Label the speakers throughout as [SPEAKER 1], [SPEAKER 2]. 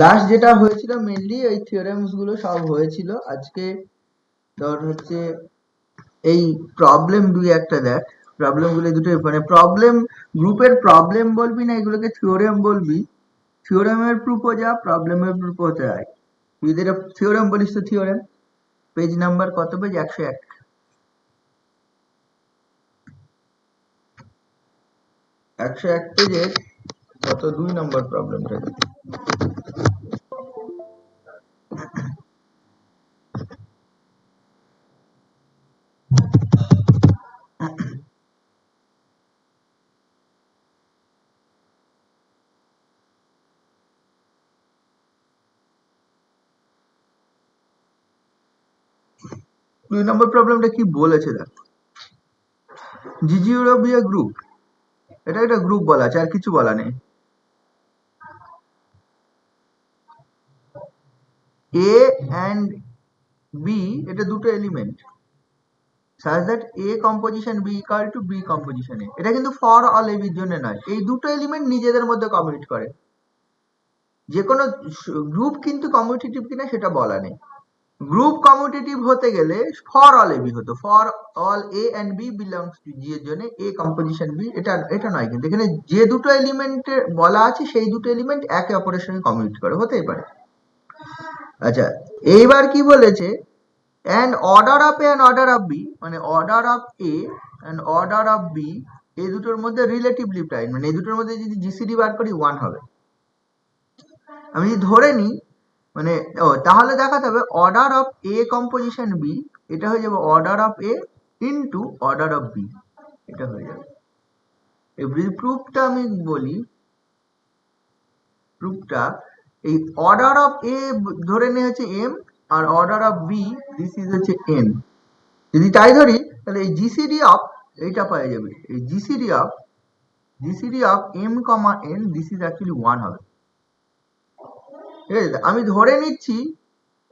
[SPEAKER 1] Last যেটা হয়েছিল mainly এই থিওরেমস গুলো সব হয়েছিল। আজকে ধর হচ্ছে এই প্রবলেম দুই একটা দেখ, প্রবলেম গুলো দুটোই মানে প্রবলেম গ্রুপের প্রবলেম বলবি না এগুলোকে থিওরেম বলবি, থিওরেমের প্রুফও যা প্রবলেমের প্রুফও যায়। তুই যদি এটা থিওরেম বলিস তো থিওরেম পেজ নাম্বার কত, পেজ 101, 101 পেজের কত 2 নম্বর প্রবলেমটা। 2 নম্বর প্রবলেমটা কি বলেছে দেখ। জিজিউরোবিয়া গ্রুপ, এটা একটা গ্রুপ বলা আছে, আর কিছু বলা নেই। A and B এটা দুটো element, such that A composition B equal to B composition A। এটা কিন্তু ফর অল এ বির জন্য নয়, এই দুটো এলিমেন্ট নিজেদের মধ্যে কমিউনিট করে। যে কোনো গ্রুপ কিন্তু কমিউটেটিভ কিনা সেটা বলা নেই। গ্রুপ কমিউটেটিভ হতে গেলে ফর অল এ বি হতো, for all A and B belongs to G এর জন্য এ কম্পোজিশন বি, এটা নয়। কিন্তু এখানে যে দুটো এলিমেন্ট বলা আছে সেই দুটো এলিমেন্ট একে অপরের সঙ্গে কমিউনিট করে, হতেই পারে। আচ্ছা, এইবার কি বলেছে, and order of A and order of B, মানে order of A and order of B এই দুটোর মধ্যে রিলেটিভলি প্রাইম, মানে এই দুটোর মধ্যে যদি জিসিডি বার করি 1 হবে। আমি যদি ধরে নিই মানে তাহলে দেখাতে হবে order of A composition B, এটা হয়ে যাবে order of A into order of B, এটা হয়ে যাবে। এই প্রুফটা আমি বলি, প্রুফটা এই অর্ডার অফ A ধরে নিয়ে হচ্ছে M আর order of B this is হচ্ছে N। যদি তাই ধরি তাহলে এই জিসিডি অফ এইটা পাওয়া যাবে, এই GCD of M comma N this is actually 1 হবে। ঠিক আছে, আমি ধরে নিচ্ছি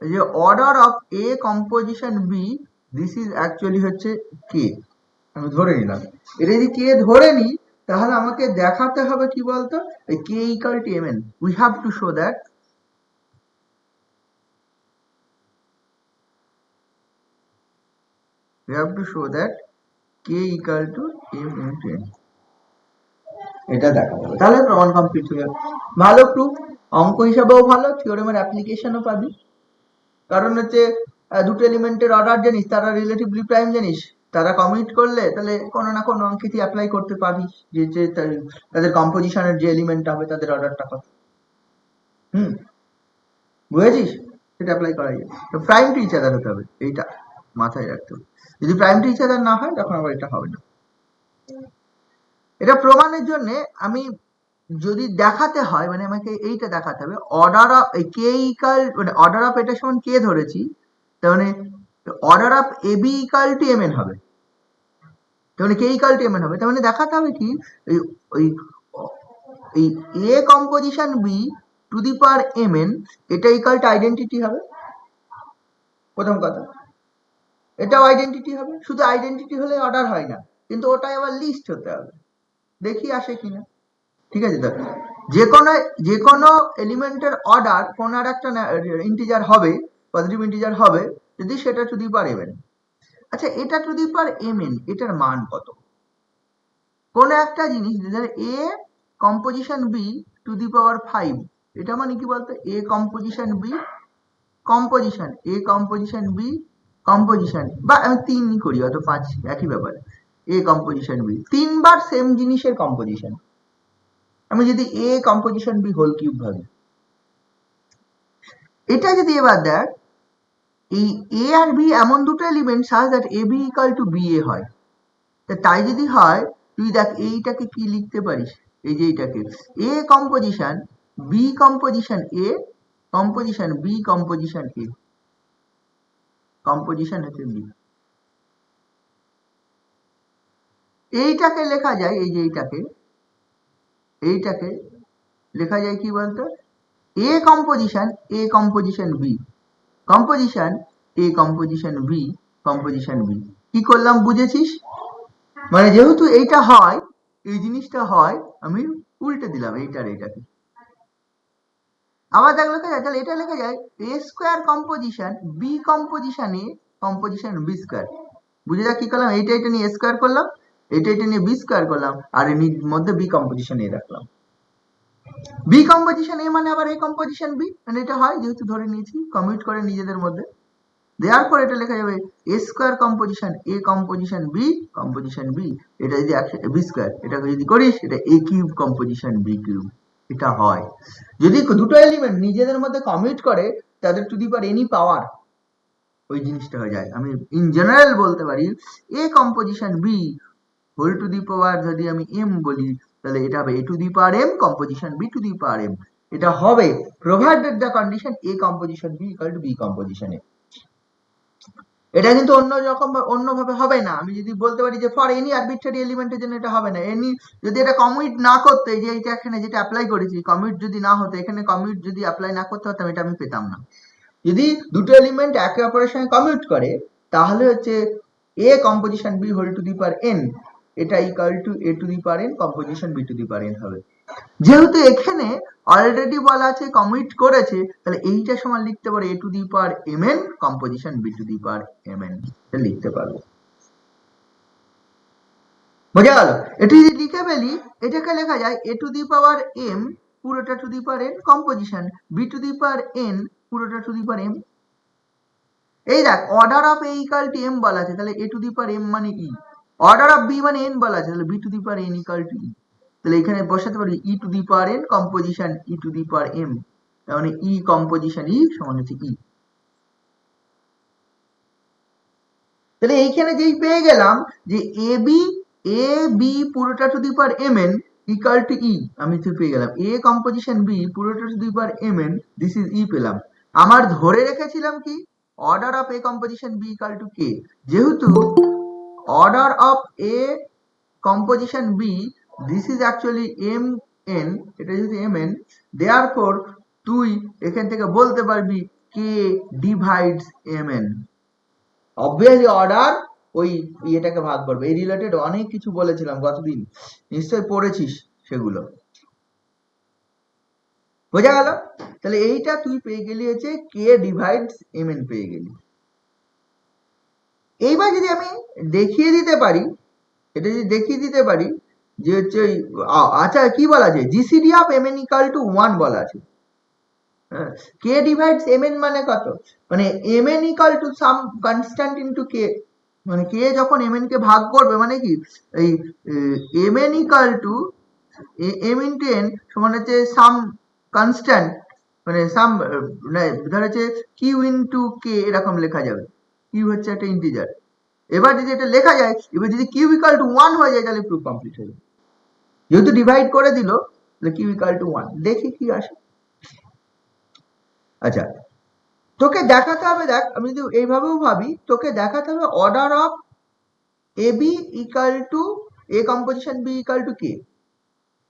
[SPEAKER 1] যে order of A composition B this is actually হচ্ছে কে, আমি ধরে নিলাম। এটা যদি কে ধরে নিই তাহলে আমাকে দেখাতে হবে কি বলতো, K equal to M N, we have to show that k equal to m into n, এটা দেখা যাবে, তাহলে প্রমাণ কমপ্লিট হয়ে যাবে। ভালো প্রুফ, অঙ্ক হিসাবেও ভালো, থিওরেমের অ্যাপ্লিকেশনও পাবি। কারণ হচ্ছে দুটো এলিমেন্টের অর্ডার জানিস, তারা রিলেটিভলি প্রাইম জানিস, তারা কমিউনিট করলে তাহলে কোনো না কোনো অঙ্কে তুই অ্যাপ্লাই করতে পারিস যে তাদের কম্পোজিশনের যে এলিমেন্ট হবে তাদের অর্ডারটা কত। বুঝেছিস, সেটা অ্যাপ্লাই করা যায়। তো প্রাইম টু ইচ আদার হতে হবে, এইটা মাথায় রাখতে হবে। যদি প্রাইম টু ইচ আদার না হয় তখন আবার এটা হবে না। এটা প্রমাণের জন্য আমি যদি দেখাতে হয় মানে আমাকে এইটা দেখাতে হবে, অর্ডার অফ কে ইকাল মানে অর্ডার অফ এটা সমান কে ধরেছি, তার মানে order of A B equal to M N হবে, তার মানে K equal to M N হবে। তার মানে দেখাতে হবে কি ওই এই A composition B to the power M N এটা ইকাল টু আইডেন্টিটি হবে, প্রথম কথা। এটাও আইডেন্টিটি হবে, শুধু আইডেন্টিটি হলে অর্ডার হয় না, কিন্তু ওটাই আবার লিস্ট হতে হবে, দেখি আসে কিনা। ঠিক আছে, তো যে কোনো এলিমেন্টের অর্ডার কোন আর একটা ইন্টিজার হবে, পজিটিভ ইন্টিজার হবে যদি সেটা to the power M N. আচ্ছা, এটা to the power M N এটার মান কত? কোন একটা জিনিস A composition B to the power 5, এটা মানে কি বলতো, A composition B composition A composition B composition, বা আমি 3 করি অত 5 একই ব্যাপার, এ কম্পোজিশন বি 3বার সেম জিনিসের কম্পোজিশন। আমি যদি এ কম্পোজিশন বি হোল কিউব ভাবি, এটা যদি এবার দেখ এই এ আর বি এমন দুটো element such that A B equal to B A হয়, তাই যদি হয় তুই দেখ এইটাকে কি লিখতে পারিস, এই যে এইটাকে A composition B composition A composition B composition A composition হচ্ছে বি। এইটাকে লেখা যায়, এই যে এইটাকে লেখা যায় কি বলতো, A composition B composition A composition B composition B. কি করলাম বুঝেছিস? মানে যেহেতু এইটা হয়, এই জিনিসটা হয়, আমি উল্টে দিলাম এইটার এইটাকে। আবার দেখ লেখা যায়, তাহলে এটা লেখা যায় A square composition B composition A composition B square. বুঝে যা কি করলাম, এইটা নিয়ে স্কোয়ার করলাম, এটা নিয়ে বি স্কোয়ার করলাম, আর এর মধ্যে বি কম্পোজিশন এ রাখলাম। বি কম্পোজিশন এ মানে আবার এ কম্পোজিশন বি, মানে এটা হয় যেহেতু ধরে নিয়েছি কমিউট করে নিজেদের মধ্যে, দেওয়ার এটা লেখা যাবে A square composition A composition B, এটা যদি বি স্কোয়ার, এটাকে যদি করিস এটা A cube composition B cube, এটা হয়। যদি দুটো এলিমেন্ট নিজেদের মধ্যে কমিউট করে তাদের টু দি পাওয়ার এনি পাওয়ার ওই জিনিসটা হয়ে যায়। আমি ইন জেনারেল বলতে পারি A composition B whole to the power যদি আমি এম বলি, তাহলে এটা হবে A to the power M composition B to the power M. এটা হবে provided the condition A composition B equal to B composition A. এটা কিন্তু অন্যভাবে হবে না। আমি যদি বলতে পারি যে ফর এনি আরবিট্রারি এলিমেন্টের জন্য এটা হবে না, এনি যদি এটা কমিউট না করতে, যে এইটা এখানে যেটা অ্যাপ্লাই করেছি কমিউট যদি না হতো, এখানে কমিউট যদি অ্যাপ্লাই না করতে হতাম, এটা আমি পেতাম না। যদি দুটো এলিমেন্ট একে অপরের সঙ্গে কমিউট করে তাহলে হচ্ছে A composition B whole to the power N, এটা equal to A to the power N composition B to the power N হবে। যেহেতু এখানে অলরেডি বলা আছে কমিট করেছে, তাহলে এইটা সমান লিখতে পারো A to the power M N composition B to the power M N, লিখতে পারবো। বোঝা গেল? এটি যদি লিখে ফেলি, এটাকে লেখা যায় A to the power M পুরোটা to the power N composition B to the power N পুরোটা টু দি পাওয়ার এম। এই দেখ order of A equal to M বলা আছে, তাহলে A to the power M মানে ই, অর্ডার অফ বি মানে N বলা আছে, তাহলে B to the power N equal to E. তাহলে এখানে বসাতে পারি E to the power N composition E to the power M, তার মানে ই কম্পোজিশন ই সমান হচ্ছে ই। তাহলে এইখানে যেই পেয়ে গেলাম যে এ বি পুরোটা to the power M N equal to ই, আমি তো পেয়ে গেলাম এ কম্পোজিশন বি পুরোটা to the power M N, this is E পেলাম। আমার ধরে রেখেছিলাম কি order of A composition B equal to K, যেহেতু order of A composition B this is actually M N, এটা যেহেতু এম এন, দেয়ারফর তুই এখান থেকে বলতে পারবি K divides M N. Obviously order ওই ইয়েটাকে ভাগ করবে। এই রিলেটেড অনেক কিছু বলেছিলাম গতদিন, নিশ্চয়ই পড়েছিস সেগুলো। বোঝা গেল? তাহলে এইটা তুই পেয়ে গেলি হচ্ছে কে ডিভাইডস এম এন পেয়ে গেলি। এইবার যদি আমি দেখিয়ে দিতে পারি, এটা যদি দেখিয়ে দিতে পারি যে হচ্ছে আচ্ছা কি বলা আছে, GCD of M N equal to 1 বলা আছে। কে ডিভাইডস এম এন মানে কত, মানে M N equal to some constant into K, মানে কে যখন এম এন কে ভাগ করবে মানে কি এই M N equal to M into N সমান হচ্ছে সাম কনস্ট্যান্ট, মানে সাম ধর হচ্ছে কিউ ইন্টু কে এরকম লেখা যাবে, কিউ হচ্ছে একটা ইন্টিজার। এবার যদি এটা লেখা যায়, এবার যদি কিউ ইকাল টু 1 হয়ে যায় তাহলে প্রুফ কমপ্লিট হয়ে যাবে। যেহেতু ডিভাইড করে দিল তাহলে কিউ ইকাল টু 1, দেখি কি আসে। আচ্ছা তোকে দেখাতে হবে, দেখ আমি যদি এইভাবেও ভাবি, তোকে দেখাতে হবে order of A B equal to A composition B equal to K.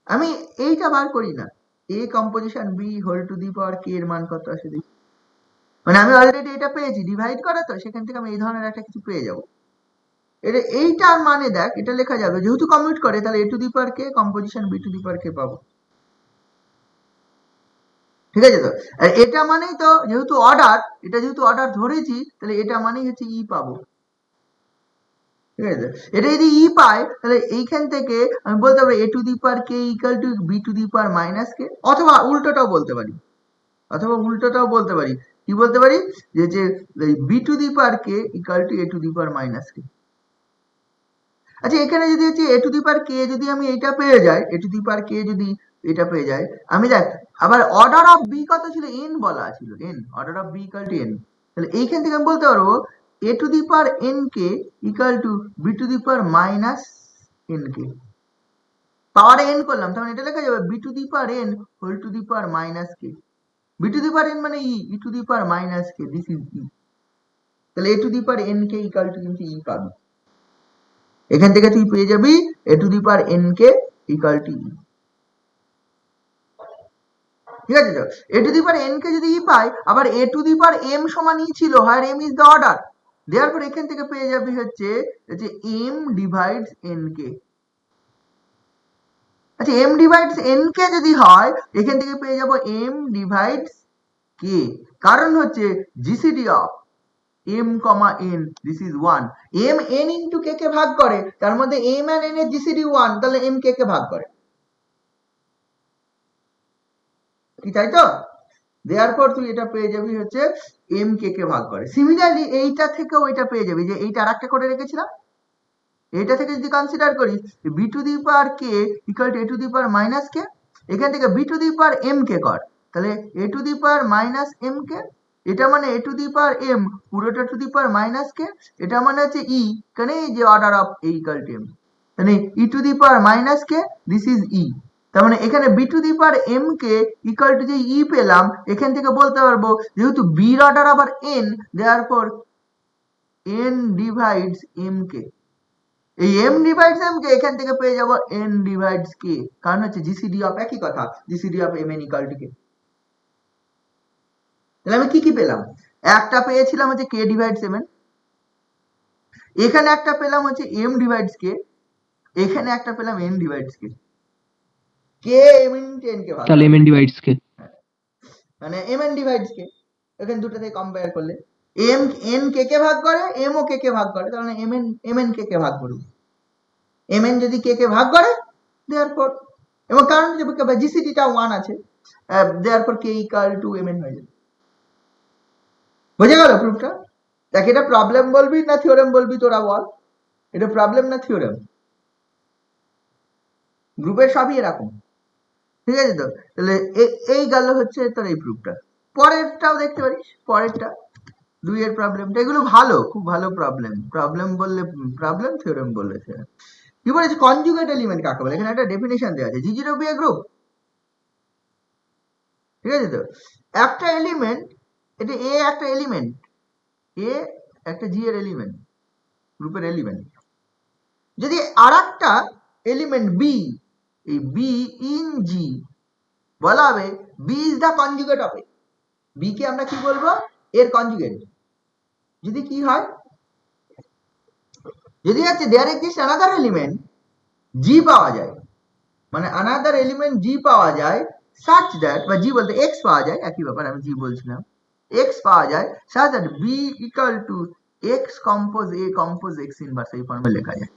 [SPEAKER 1] আমি এইটা বার করি না, A composition B whole to the power K এর মান কত আসে দেখি, মানে আমি অলরেডি এটা পেয়েছি ডিভাইড করা, তো সেখান থেকে আমি এই ধরনের একটা কিছু পেয়ে যাবো। এটা এইটার মানে দেখ এটা লেখা যাবে যেহেতু কমিউট করে, তাহলে A to the power K composition B to the power K পাবো। ঠিক আছে তো, আর এটা মানেই তো যেহেতু অর্ডার, এটা যেহেতু অর্ডার ধরেছি তাহলে এটা মানেই হচ্ছে ই পাবো। ঠিক আছে, এটা যদি ই পাই তাহলে এইখান থেকে আমি বলতে পারি A to the power K equal to B to the power minus K, অথবা উল্টোটাও বলতে পারি, কি বলতে পারি যে B to the power K equal to A to the power minus K. আচ্ছা এখানে যদি হচ্ছে এ টু দি পাওয়ার কে যদি আমি এইটা পেয়ে যাই, এ টু দি পাওয়ার কে যদি এটা পেয়ে যাই, আমি দেখ আবার অর্ডার অফ বি কত ছিল, এন বলা ছিল, N order of B equal to N, তাহলে এইখান থেকে আমি বলতে পারবো A to the power N K equal to B to the power minus N K. Power N করলাম তখন এটা লেখা যাবে B to the power N whole to the power minus K, B to the power N মানে E to the power minus K, this is E. তাহলে A to the power N K equal to কিন্তু E পাবি, এখান থেকে তুই পেয়ে যাবি A to the power N K equal to E. ঠিক আছে, তো এ টু দি পাওয়ার এন কে যদি ই পাই, আবার এ টু দি পাওয়ার এম সমান ই ছিল, higher M is the order, দেয়ারপর এখান থেকে পেয়ে যাবি হচ্ছে এম ডিভাইডস এন কে। আচ্ছা m ডিভাইডস n কে যদি হয় এখান থেকে পেয়ে যাব m ডিভাইডস k, কারণ হচ্ছে GCD of m, n this is 1, m n into k কে ভাগ করে, তার মধ্যে m and n এর জিসিডি 1, তাহলে m k কে ভাগ করে, কি তাই তো? দেয়ারপর তুই এটা পেয়ে যাবি হচ্ছে m k কে ভাগ করে। সিমিলারলি এইটা থেকেও এটা পেয়ে যাবি, যে এইটা আরেকটা করে রেখেছিলাম, এইটা থেকে যদি কনসিডার করি b two the power k equal to a to the power minus k, এখান থেকে b two the power m k কর, তাহলে a to the power minus m k, এটা মানে a to the power m পুরোটা to the power minus k, এটা মানে হচ্ছে e, কেন এই যে order of a equal to m, মানে e two the power minus k, this is e, তার মানে এখানে b two the power m k equal to যে e পেলাম, এখান থেকে বলতে পারবো যেহেতু b এর অর্ডার আবার n, therefore n divides m k, এই m ডিভাইডস m কে এখান থেকে পেয়ে যাব n ডিভাইডস k, কারণ হচ্ছে জিসিডি অফ একই কথা, GCD of m n equal to k। তাহলে আমি কি কি পেলাম? একটা পেয়েছিলাম হচ্ছে k ডিভাইডস m n, এখানে একটা পেলাম হচ্ছে m ডিভাইডস k, এখানে একটা পেলাম n divides k, k m into n কে ভাগ
[SPEAKER 2] তাহলে mn ডিভাইডস কে,
[SPEAKER 1] মানে m n ডিভাইডস k, এখানে দুটো থেকে কম্পেয়ার করলে m n k কে ভাগ করে, m ও k কে ভাগ করে, তাহলে m n k কে ভাগ করব, m n যদি k কে ভাগ করে দেয়ারফর, এবং কারণ জিসিডিটা 1 আছে, therefore k equal to m n হয়ে যাবে। বুঝে গেল প্রুফটা? দেখ এটা প্রবলেম বলবি না থিওরেম বলবি, তোরা বল, এটা প্রবলেম না থিওরেম? গ্রুপের সবই এরকম, ঠিক আছে তো? তাহলে এই গেল হচ্ছে তোর এই প্রুফটা। পরেরটাও দেখতে পারিস, পরেরটা 2 এর প্রবলেমটা, এগুলো ভালো, খুব ভালো প্রবলেম, প্রবলেম বললে প্রবলেম, থিওরেম বললে থিওরেম। কি বলেছে কনজুগেট এলিমেন্ট কাকে বলে, এখানে একটা ডেফিনেশন দেওয়া আছে, জি0 বি এ গ্রুপ, ঠিক আছে তো? একটা এলিমেন্ট, এটা এ একটা এলিমেন্ট, এ একটা জি এর এলিমেন্ট, গ্রুপের এলিমেন্ট, যদি আরেকটা এলিমেন্ট বি, এই বি ইন জি বলা হবে B is the conjugate of A, B কে আমরা কি বলবো, এর কনজুগেট। যদি কি হয়, যদি হচ্ছে দেয়ার এক্সিস্ট অ্যানাদার এলিমেন্ট জি পাওয়া যায়, মানে অ্যানাদার এলিমেন্ট জি পাওয়া যায় such that, বা জি বলতে এক্স পাওয়া যায়, একই ব্যাপার, আমি জি বলছিলাম, এক্স পাওয়া যায় such that b equal to x compose a compose x inverse, এই ফর্মে লেখা যায়।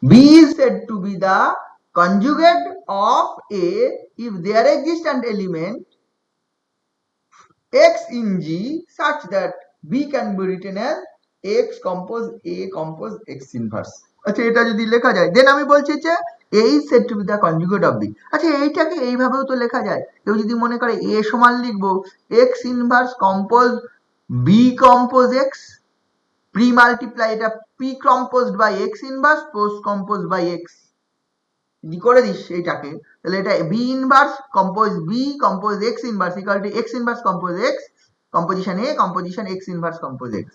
[SPEAKER 1] b is said to be the conjugate of a if there exists an element x in g such that b can be written as x compose a compose x inverse। আচ্ছা এটা যদি লেখা যায়, দেন আমি বলছি যে a is said to be the conjugate of b। আচ্ছা এইটাকে এইভাবেও তো লেখা যায়, কেউ যদি মনে করে a সমান লিখবো x inverse compose b compose x, pre multiply এটা p composed by x inverse post composed by x, যদি করে দিস এইটাকে, তাহলে এটা b inverse compose b compose x inverse equal to x inverse compose x composition a composition x inverse compose x,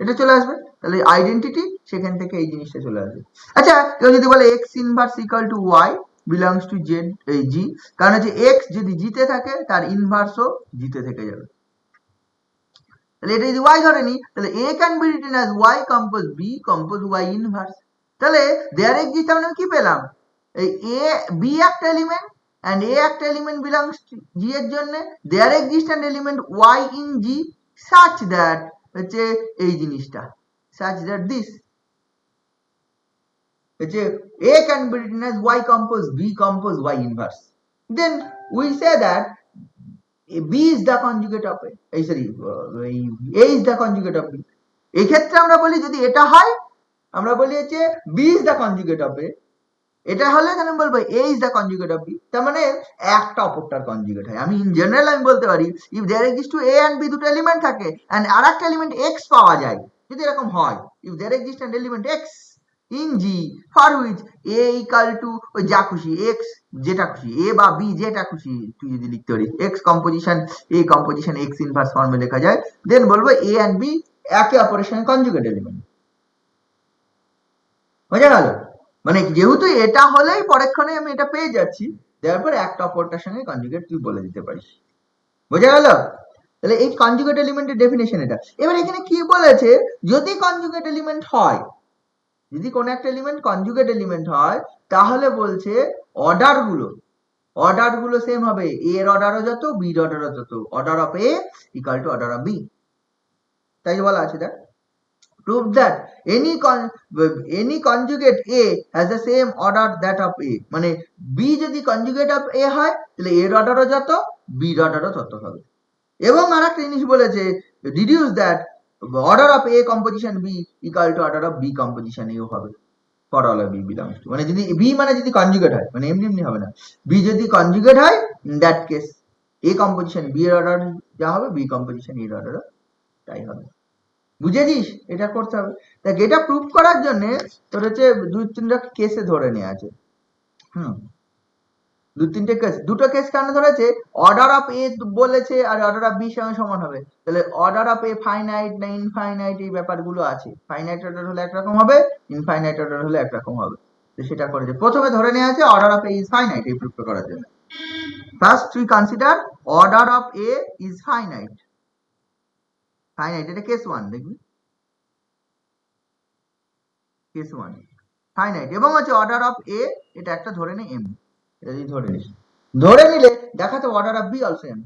[SPEAKER 1] এটা চলে আসবে। তাহলে আইডেন্টিটি সেখান থেকে এই জিনিসটা চলে আসবে। আচ্ছা কেউ যদি বলে x inverse equal to y belongs to z এই g, কারণ হচ্ছে x যদি জিতে থাকে তার ইনভার্সও জিতে থেকে যাবে, তাহলে এটা যদি y ধরে নি, তাহলে a can be written as y compose b compose y inverse, তাহলে দেয়ার এক্সিস্ট আমরা কি পেলাম, এই a b একটা এলিমেন্ট and a একটা এলিমেন্ট belongs to g এর জন্য there exist an element y in g such that হচ্ছে এই জিনিসটা, such that this হচ্ছে a can be written as y compose b compose y inverse, then we say that b is the conjugate of a, sorry a is the conjugate of b। এই ক্ষেত্রে আমরা বলি যদি এটা হয় আমরা বলি হচ্ছে b is the conjugate of a, এটা হলে তাহলে আমি বলবো a is the conjugate of b, তার মানে একটা অপরটার কনজুগেট হয়। আমি ইন জেনারেল আমি বলতে পারি if there exists to a and b দুটো এলিমেন্ট থাকে and আরেকটা এলিমেন্ট x পাওয়া যায়, যদি এরকম হয় if there exists an element x in g for which a equal to ওই যা খুশি x, যেটা খুশি a বা b যেটা খুশি তুই যদি লিখতে পারিস x composition a composition x inverse ফর্মে লেখা যায়, দেন বলবো a and b একে অপরের সঙ্গে কনজুগেট এলিমেন্ট। বোঝা গেল? মানে যেহেতু এটা হলেই পরক্ষণে আমি এটা পেয়ে যাচ্ছি, তারপর একটা অপরটার সঙ্গে কনজুগেট তুই বলে দিতে পারিস। বোঝা গেল? তাহলে এই কনজুগেট এলিমেন্টের ডেফিনেশন এটা। এবার এখানে কি বলেছে, যদি কনজুগেট এলিমেন্ট হয় যদি কোনো একটা এলিমেন্ট কনজুগেট এলিমেন্ট হয় তাহলে বলছে অর্ডার গুলো সেম হবে, এ এর অর্ডারও যত, বি এর অর্ডারও যত, order of A equal to order of B. তাই বলা আছে দেখ, prove that any conjugate A has the same order that of A, মানে B যদি conjugate of A হয় তাহলে এর অর্ডারও যত, বি এর অর্ডারও তত হবে। এবং আরেকটা জিনিস বলেছে, deduce that order of A composition B equal to order of B composition A হবে for all of B belongs to, মানে যদি B মানে যদি কনজুগেট হয়, মানে এমনি এমনি হবে না, B যদি কনজুগেট হয় in that case A composition B এর অর্ডার যা হবে, B composition A এর অর্ডারও তাই হবে। বুঝেছিস? এটা করতে হবে। দেখ এটা প্রুফ করার জন্য তোর হচ্ছে দুই তিনটা কেসে ধরে নেওয়া আছে। দুই তিনটে কেস, দুটো কেস কেন ধরেছে, অর্ডার অফ এ বলেছে আর অর্ডার অফ বি সঙ্গে সমান হবে, তাহলে অর্ডার অফ এ ফাইনাইট না ইনফাইনাইট এই ব্যাপারগুলো আছে, ফাইনাইট অর্ডার হলে একরকম হবে, ইনফাইনাইট অর্ডার হলে একরকম হবে। তো সেটা করেছে, প্রথমে ধরে নেওয়া আছে order of A is finite এই প্রুফ করার জন্য। First we consider order of A is finite, finite এটা কেস 1 দেখবি, কেস 1 ফাইনাইট, এবং হচ্ছে অর্ডার অফ এ এটা একটা ধরে নে এম, এটা যদি ধরে নিস, ধরে নিলে দেখাতে order of B also M.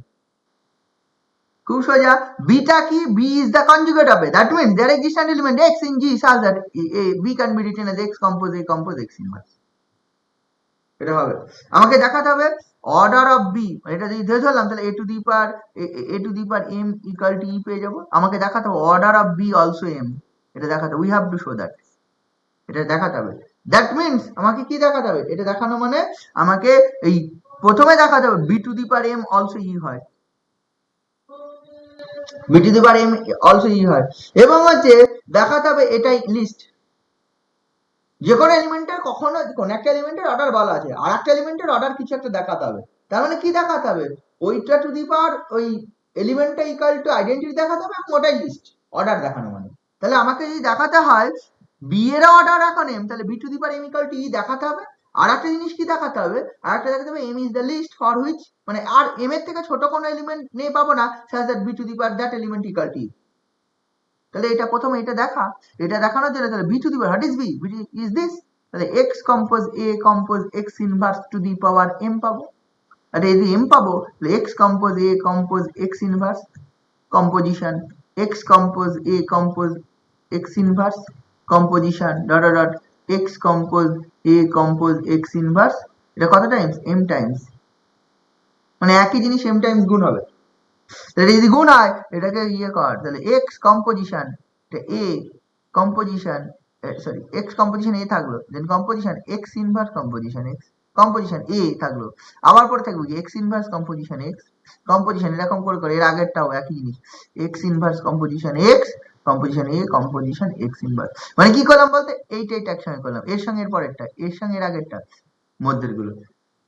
[SPEAKER 1] খুব সোজা, বিটা কি, B is the conjugate of A, that means there exist an element x in G such that B can be written as x compose A compose x inverse, এটা হবে। আমাকে দেখাতে হবে order of B, এটা যদি ধরে ধরলাম তাহলে a to the power m equal to e পেয়ে যাবো। আমাকে দেখাতে হবে order of B also m, এটা দেখাতে we have to show that, এটা দেখাতে হবে। দ্যাট মিন্স আমাকে কি দেখাতে হবে, এটা দেখানো মানে আমাকে এই প্রথমে দেখাতে হবে B to the power m also E হয়, B to the power m also E হয়, এবং হচ্ছে দেখাতে হবে এটাই লিস্ট। যে কোনো এলিমেন্টের কখনো কোন একটা এলিমেন্টের অর্ডার বলা আছে, আর একটা এলিমেন্টের অর্ডার কিছু একটা দেখাতে হবে, তার মানে কি দেখাতে হবে, ওইটা টু দি পাওয়ার ওই এলিমেন্টটা ইকুয়াল টু আইডেন্টিটি দেখাতে হবে, এবং ওটাই লিস্ট, অর্ডার দেখানো মানে। তাহলে আমাকে যদি দেখাতে হয় বি এর অর্ডার এখন এম, তাহলে B to the power M equal to E দেখাতে হবে। আর একটা জিনিস কি দেখাতে হবে, আর একটা দেখাতে হবে M is the least for which, মানে আর এম এর থেকে ছোট কোনো এলিমেন্ট নেই পাবো না, such that B to the power that element equal to E. তাহলে এটা প্রথমে এটা দেখা, এটা দেখানোর জন্য তাহলে B to the power what is B, is this, তাহলে x compose a compose x inverse to the power m পাবো, আর যদি m পাবো তাহলে x compose a compose x inverse composition, x compose a compose x inverse composition dot dot x compose a compose x inverse, এটা কত Times, m Times, মানে একই জিনিস m টাইমস গুণ হবে। তাহলে যদি গুণ হয় এটাকে ইয়ে কর, তাহলে x composition a composition sorry x composition a থাকলো, then composition x inverse composition x, composition a থাকলো, আবার পরে থাকবে কি x inverse composition x, composition এরকম করে করে এর আগেরটাও একই জিনিস, x inverse composition x, composition a composition x inverse, মানে কি করলাম বলতে এইটা একসঙ্গে করলাম, এর সঙ্গে এর পরেরটা, এর সঙ্গে এর আগেরটা, মধ্যের গুলো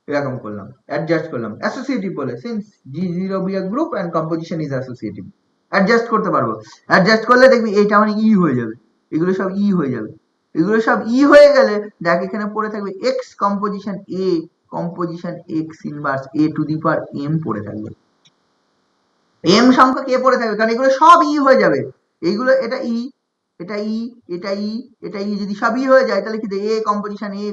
[SPEAKER 1] এরকম করলাম, অ্যাডজাস্ট করলাম, অ্যাসোসিয়েটিভ বলে, since G0 be a group and composition is associative, adjust করতে পারবো, অ্যাডজাস্ট করলে দেখবি এইটা মানে ই হয়ে যাবে, এগুলো সব ই হয়ে যাবে, এগুলো সব ই হয়ে গেলে দেখ এখানে পড়ে থাকবে x composition a composition x inverse a to the power m পড়ে থাকবে, m সংখ্যক a পড়ে থাকবে, কারণ এগুলো সব ই হয়ে যাবে, এইগুলো এটা ই, এটা ই, এটা ই, এটা ই, যদি সবই হয়ে যায় তাহলে কি এ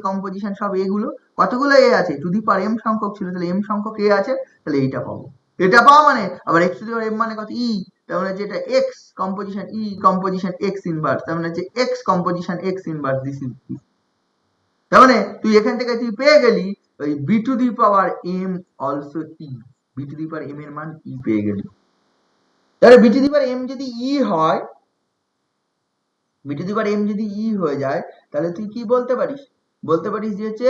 [SPEAKER 1] কম্পোজিশন সব এগুলো, কতগুলো এ আছে, টু দি পাওয়ার m সংখ্যক ছিল, তাহলে m সংখ্যক এ আছে, তাহলে এইটা পাবো, এটা পাওয়া মানে আবার x to the power m মানে কত ই, তার মানে যেটা x composition E composition x inverse, তার মানে হচ্ছে x composition x inverse, this is E. তার মানে তুই এখান থেকে তুই পেয়ে গেলি ওই B to the power m also E, B to the power m এর মান ই পেয়ে গেলি। তাহলে B to the power m যদি ই হয়, B to the power m যদি ই হয়ে যায়, তাহলে তুই কি বলতে পারিস, বলতে পারিস যে হচ্ছে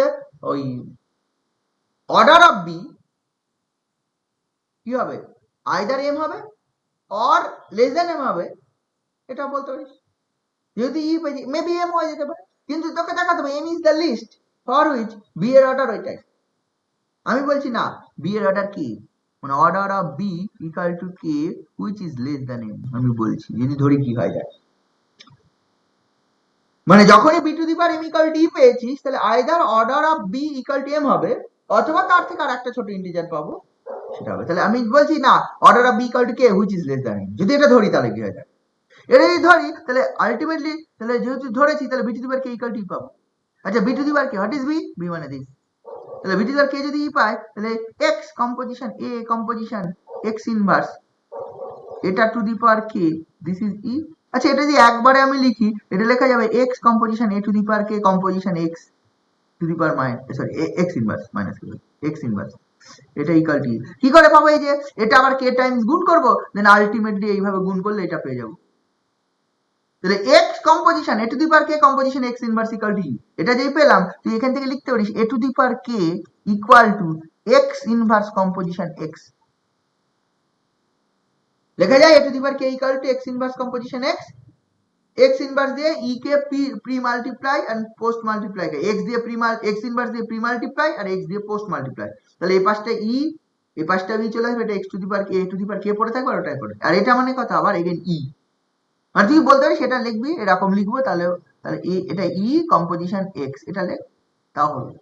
[SPEAKER 1] ওই অর্ডার অফ বি কি হবে, আইদার m হবে অর লেস দ্যান m হবে, এটা বলতে পারিস। যদি ই পেয়ে মেবি m হয়ে যেতে পারে, কিন্তু তোকে দেখাতে হবে m is the least for which B এর অর্ডার ওইটাই। আমি বলছি না বি এর অর্ডার কি, মানে order of B equal to K which is less than m, আমি বলছি যদি ধরি কি হয় যায়, মানে যখনই B to the power m equal to E পেয়েছিস তাহলে either order of B equal to m হবে, অথবা তার থেকে আর একটা ছোট ইন্টিজার পাবো সেটা হবে। তাহলে আমি বলছি না order of B equal to K which is less than m, যদি এটা ধরি তাহলে কি হয়ে যায়, এটা যদি ধরি তাহলে আলটিমেটলি তাহলে যেহেতু ধরেছি তাহলে B to the power K equal to পাবো। আচ্ছা B to the power K, what is B? B মানে দিস। তাহলে B to the power K যদি পাই তাহলে X composition A composition X inverse এটা to the power K, this is E. আচ্ছা এটা যদি একবারে আমি লিখি এটা লেখা যাবে X composition A to the power K composition X to the power sorry x inverse minus x inverse এটা ইকুয়াল টু কি করে পাবো? এই যে এটা আবার কে টাইমস গুণ করবো, দেন আলটিমেটলি এইভাবে গুণ করলে এটা পেয়ে যাবো। তাহলে X composition A to the power K composition X inverse equal to এটা যেই পেলাম তুই এখান থেকে লিখতে পারিস A to the power K equal to X inverse composition X. লেখা যায় A to the power K equal to X inverse composition X. X inverse দিয়ে ই কে pre multiply and post multiply, X দিয়ে X inverse দিয়ে pre multiply আর X দিয়ে post multiply. তাহলে এই পাশটা ই এই পাশটা বি চলে আসবে, এটা X to the power K A to the power K পড়ে থাকবে আর ওটাই পড়ে। আর এটা মানে কথা আবার এগেন ই মানে তুই বলতে পারিস সেটা লিখবি এরকম লিখবো, তাহলে তাহলে এটা ই কম্পোজিশন এক্স এটা লেখ তাও হবে,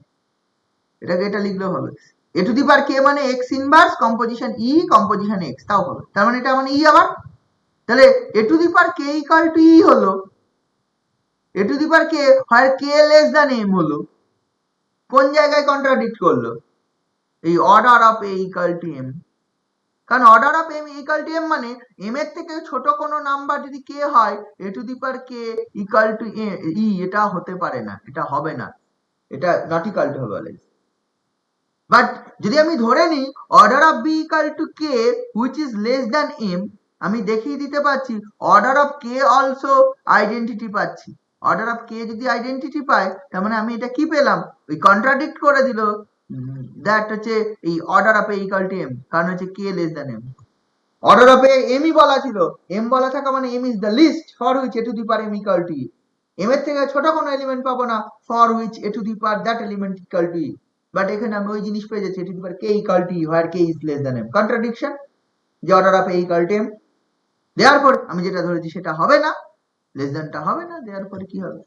[SPEAKER 1] এটাকে এটা লিখলেও হবে। A to the power K মানে X inverse composition E composition X তাও হবে। তার মানে এটা মানে ই আবার, তাহলে A to the power K equal to E হলো এ টু দি পাওয়ার কে হয় কে লেস দ্যান এম হলো। কোন জায়গায় কন্ট্রাডিক্ট করলো? এই order of A equal to M. কারণ order of M equal to M মানে এম এর থেকে ছোট কোনো নাম্বার যদি কে হয় A to the power K equal to E এটা হতে পারে না, এটা হবে না, এটা নট ইকুয়াল টু হবে। বাট যদি আমি ধরে নিই order of B equal to K which is less than M, আমি দেখিয়ে দিতে পারছি order of K also identity পাচ্ছি। অর্ডার অফ কে যদি আইডেন্টিটি পায় তার মানে আমি এটা কি পেলাম? ওই কন্ট্রাডিক্ট করে দিল দ্যাট হচ্ছে এই order of A equal to M, কারণ হচ্ছে K less than M. Order of A এমই বলা ছিল, এম বলা থাকা মানে M is the least for which A to the power M equal to E. M এর থেকে ছোট কোনো এলিমেন্ট পাবো না for which A to the power that element equal to E. But এখানে আমি ওই জিনিস পেয়ে যাচ্ছি A to the power K equal to E where K is less than M. Contradiction যে order of A equal to M, therefore আমি যেটা ধরেছি সেটা হবে না, লেস দ্যানটা হবে না, দেয়ারফর কি হবে?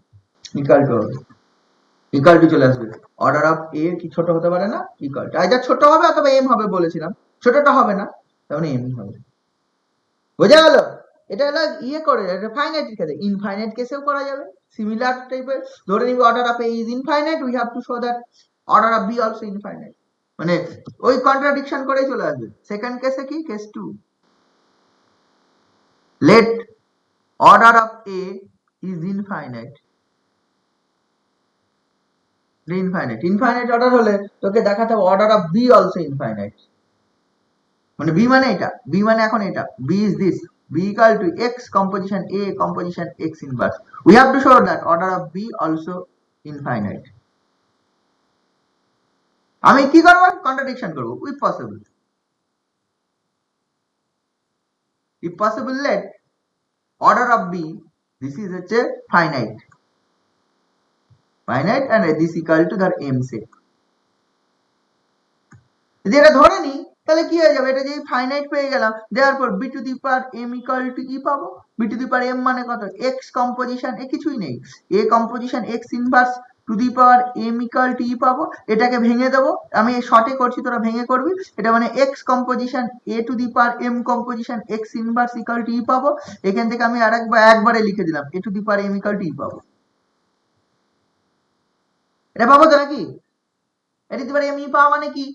[SPEAKER 1] ইকুয়াল টু হবে, ইকুয়াল টু চলে আসবে। অর্ডার অফ এ কি ছোট হতে পারে না, ইকুয়াল টু আইদার ছোট হবে অথবা এম হবে বলেছিলাম, ছোটটা হবে না তার মানে এমই হবে। বোঝা গেল? এটা হলো ইয়ে করে এটা ফাইনাইট ক্ষেত্রে, ইনফাইনাইট কেসেও করা যাবে সিমিলার টাইপের। ধরে নিবি order of A is infinite, we have to show that order of B also infinite, মানে ওই কন্ট্রাডিকশন করেই চলে আসবে। সেকেন্ড কেসে কি, case 2, let order of A is infinite. Infinite infinite order হলে তোকে দেখাতে হবে order of B also infinite, মানে বি মানে এটা, বি মানে এখন এটা, B is this, b equal to x composition a composition x inverse. We have to show that order of b also infinite. আমি কি করব? কন্ট্রাডিকশন করব if possible. If possible let order of b, this is হচ্ছে finite, finite and this equal to ধর m set. যদি এটা ধরে নি তাহলে কি হয়ে যাবে? এটা যে ফাইনাইট পেয়ে গেলাম, therefore B to the power M equal to E পাবো। B to the power M মানে কত? এক্স কম্পোজিশন এ কিছুই নেই, A composition X inverse to the power M equal to E পাবো। এটাকে ভেঙে দেবো, আমি শর্টে করছি তোরা ভেঙে করবি। এটা মানে X composition A to the power M composition X inverse equal to E পাবো। এখান থেকে আমি একবারে লিখে দিলাম A to the power M equal to E পাবো। এটা পাবো তো নাকি? এ to the power M E পাওয়া মানে কি?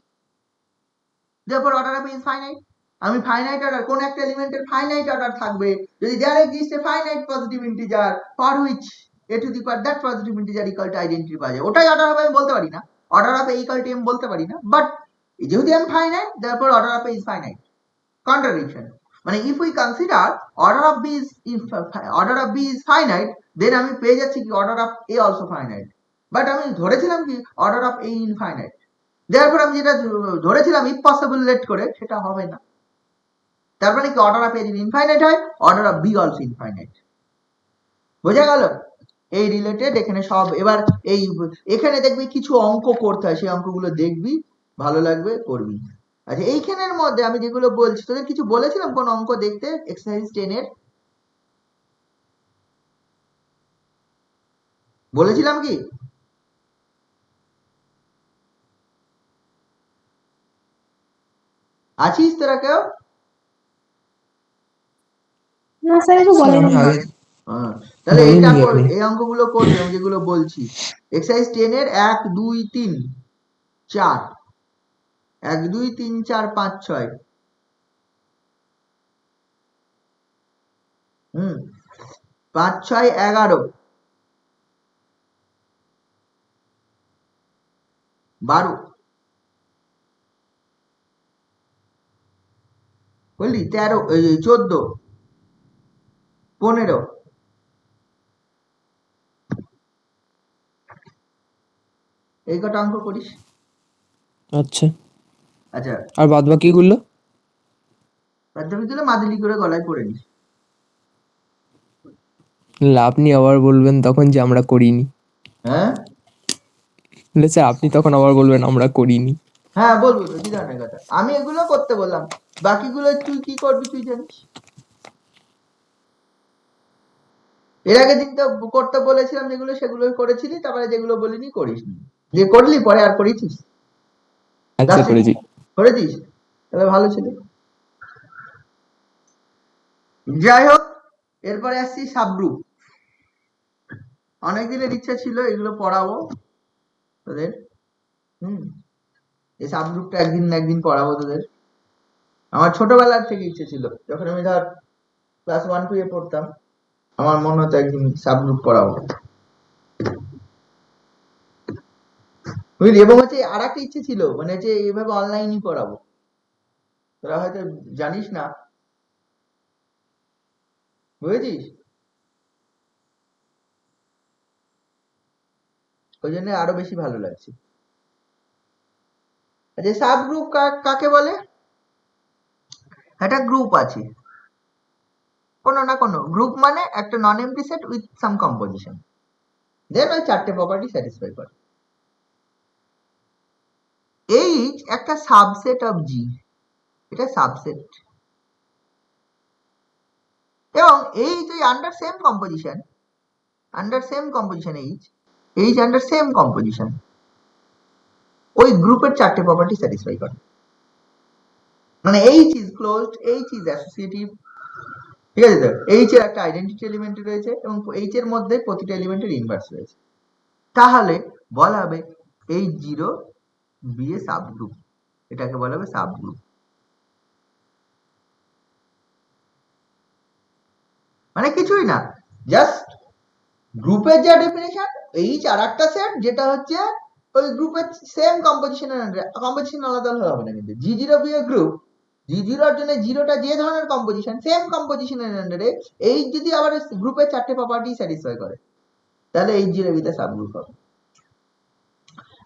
[SPEAKER 1] therefore order of is finite. আমি ফাইনাইট অর্ডার, কোন একটা এলিমেন্টের ফাইনাইট অর্ডার থাকবে যদি there exists a finite positive integer for which a to the power that positive integer equal to identity পাওয়া যায়, ওটাই অর্ডার হবে আমি বলতে পারি না, order of a equal to m বলতে পারি না, বাট যেহেতু আমি finite therefore order of a is finite. Contradiction মানে if we consider order of b is finite, then আমি পেয়ে যাচ্ছি কি order of a also finite, but আমি ধরেছিলাম কি order of a infinite, therefore আমি যেটা ধরেছিলাম if possible let করে সেটা হবে না। তার মানে কি অর্ডার অফ এ যদি ইনফাইনাইট হয় order of B also infinite. বোঝা গেল? এই রিলেটেড এখানে সব। এবার এই এখানে দেখবি কিছু অঙ্ক করতে হয়, সেই অঙ্কগুলো দেখবি, ভালো লাগবে, করবি। আচ্ছা এইখানের মধ্যে আমি যেগুলো বলছি তোদের কিছু বলেছিলাম কোন অঙ্ক দেখতে এক্সারসাইজ 10 এর? বলেছিলাম কি? আছিস তোরা কেউ?
[SPEAKER 2] না স্যার এটা
[SPEAKER 3] স্যার আমি
[SPEAKER 2] বলেননি।
[SPEAKER 3] আগে
[SPEAKER 1] তাহলে এটা
[SPEAKER 3] বলেননি আপনি।
[SPEAKER 1] এই অঙ্কগুলো করবে আমি যেগুলো বলছি। এক্সারসাইজ 10 এর 1 2 3 4, 1 2 3 4 5 6, 5 6 11, 12, বুঝলি, 13 14, 15, এই কটা অঙ্ক করিস।
[SPEAKER 3] আচ্ছা,
[SPEAKER 1] আচ্ছা,
[SPEAKER 3] আর বাদ বাকিগুলো?
[SPEAKER 1] প্রাথমিক মাদুলি করে গলায় পরে নিস।
[SPEAKER 3] আপনি আবার বলবেন তখন যে আমরা করিনি।
[SPEAKER 1] হ্যাঁ
[SPEAKER 3] স্যার আপনি তখন আবার বলবেন আমরা করিনি।
[SPEAKER 1] হ্যাঁ, বলবো তো, কি ধরনের কথা, আমি এগুলো করতে বললাম, বাকিগুলো তুই কি করবি তুই জানিস। এর আগের দিন তো করতে বলেছিলাম যেগুলো সেগুলো করেছিলি, তারপরে যেগুলো বলিনি করিসনি, যে করলি পরে আর করেছিস,
[SPEAKER 3] আচ্ছা
[SPEAKER 1] লাস্টে
[SPEAKER 3] করেছি।
[SPEAKER 1] করেছিস, তাহলে ভালো ছিল। যাই হোক, এরপরে আসছি সাবগ্রুপ। অনেক দিনের ইচ্ছা ছিল এগুলো পড়াবো তোদের। হুম এই সাবগ্রুপটা একদিন না একদিন পড়াবো তোদের। আমার ছোটবেলার থেকে ইচ্ছে ছিল, যখন আমি ধর ক্লাস 1 2 এ পড়তাম, আমার মনে হতো একদিন সাবগ্রুপ পড়াবো, বুঝলি। এবং হচ্ছে আর একটা ইচ্ছে ছিল, মানে হচ্ছে এইভাবে অনলাইনই পড়াবো, তোরা হয়তো জানিস না, বুঝেছিস, ওই জন্য আরো বেশি ভালো লাগছে। আচ্ছা, সাবগ্রুপ কাকে বলে? একটা গ্রুপ আছে, কোনো না কোনো গ্রুপ, মানে একটা non empty set with some composition, then ওই চারটে প্রপার্টি স্যাটিসফাই করে। এইচ একটা সাবসেট অফ জি, এটা সাবসেট, এবং এইচ ওই under same composition H under same composition ওই গ্রুপের চারটে প্রপার্টি স্যাটিসফাই করে। মানে H is closed, H is associative, ঠিক আছে তো, এইচ এর একটা আইডেন্টিটি এলিমেন্ট রয়েছে এবং এইচ এর মধ্যে প্রতিটা এলিমেন্টের ইনভার্স রয়েছে, তাহলে বলা হবে H zero be a subgroup, এটাকে বলা হবে সাবগ্রুপ। মানে কিছুই না, জাস্ট গ্রুপের যা ডেফিনেশন, এইচ আর একটা সেট যেটা হচ্ছে ওই গ্রুপের সেম কম্পোজিশনের আন্ডারে, কম্পোজিশন আলাদা হলে হবে না, কিন্তু জি জিরো বি এ গ্রুপ, জি জিরোর জন্য জিরোটা যে ধরনের কম্পোজিশন, সেম কম্পোজিশনের আন্ডারে এইচ যদি আবার গ্রুপের চারটে প্রপার্টি স্যাটিসফাই করে, তাহলে এইচ জিরো বিতে সাবগ্রুপ হবে।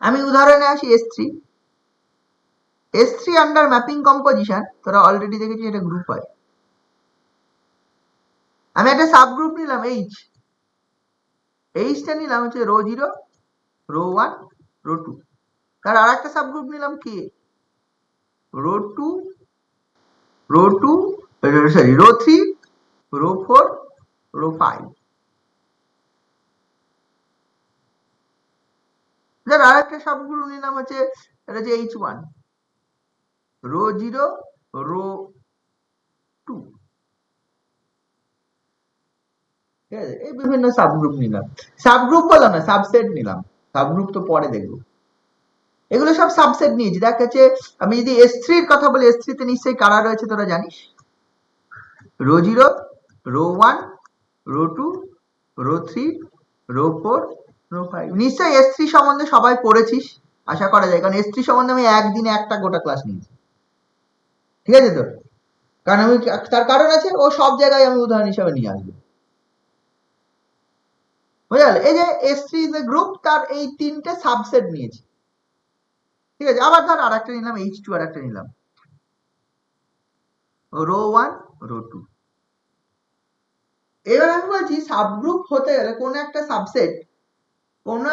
[SPEAKER 1] আমি উদাহরণে আসি S three under mapping composition, তোরা অলরেডি দেখেছি এটা গ্রুপ হয়। আমি একটা সাবগ্রুপ নিলাম এইচটা নিলাম হচ্ছে rho zero, rho one, rho two, তার আর একটা সাবগ্রুপ নিলাম K, rho two, rho sorry rho three, rho four, rho five. যার আর একটা সাবগ্রুপ নিলাম হচ্ছে, এটা হচ্ছে H one, rho zero, rho two, ঠিক আছে, এই বিভিন্ন সাবগ্রুপ নিলাম। সাবগ্রুপ বললাম না, সাবসেট নিলাম, সাবগ্রুপ তো পরে দেখবো। এগুলো সব সাবসেট নিয়েছি, দেখ হচ্ছে আমি যদি এস থ্রির কথা বলি, এস থ্রিতে নিশ্চয়ই কারা রয়েছে তোরা জানিস, rho zero, rho one, rho two, rho three, rho four, rho five. নিশ্চয়ই এস থ্রি সম্বন্ধে সবাই পড়েছিস, আশা করা যায়, কারণ এস থ্রি সম্বন্ধে আমি একদিনে একটা গোটা ক্লাস নিয়েছি, ঠিক আছে তো, কারণ আমি, তার কারণ আছে, ও সব জায়গায় আমি উদাহরণ হিসাবে নিয়ে আসবো, বুঝা গেল। এই যে S three is a group, তার এই তিনটে সাবসেট নিয়েছি, ঠিক আছে। আবার ধর আর একটা নিলাম এইচ টু, আর একটা নিলাম রো ওয়ান, রো টু। এবার আমি বলছি সাবগ্রুপ হতে গেলে কোন একটা সাবসেট, কোন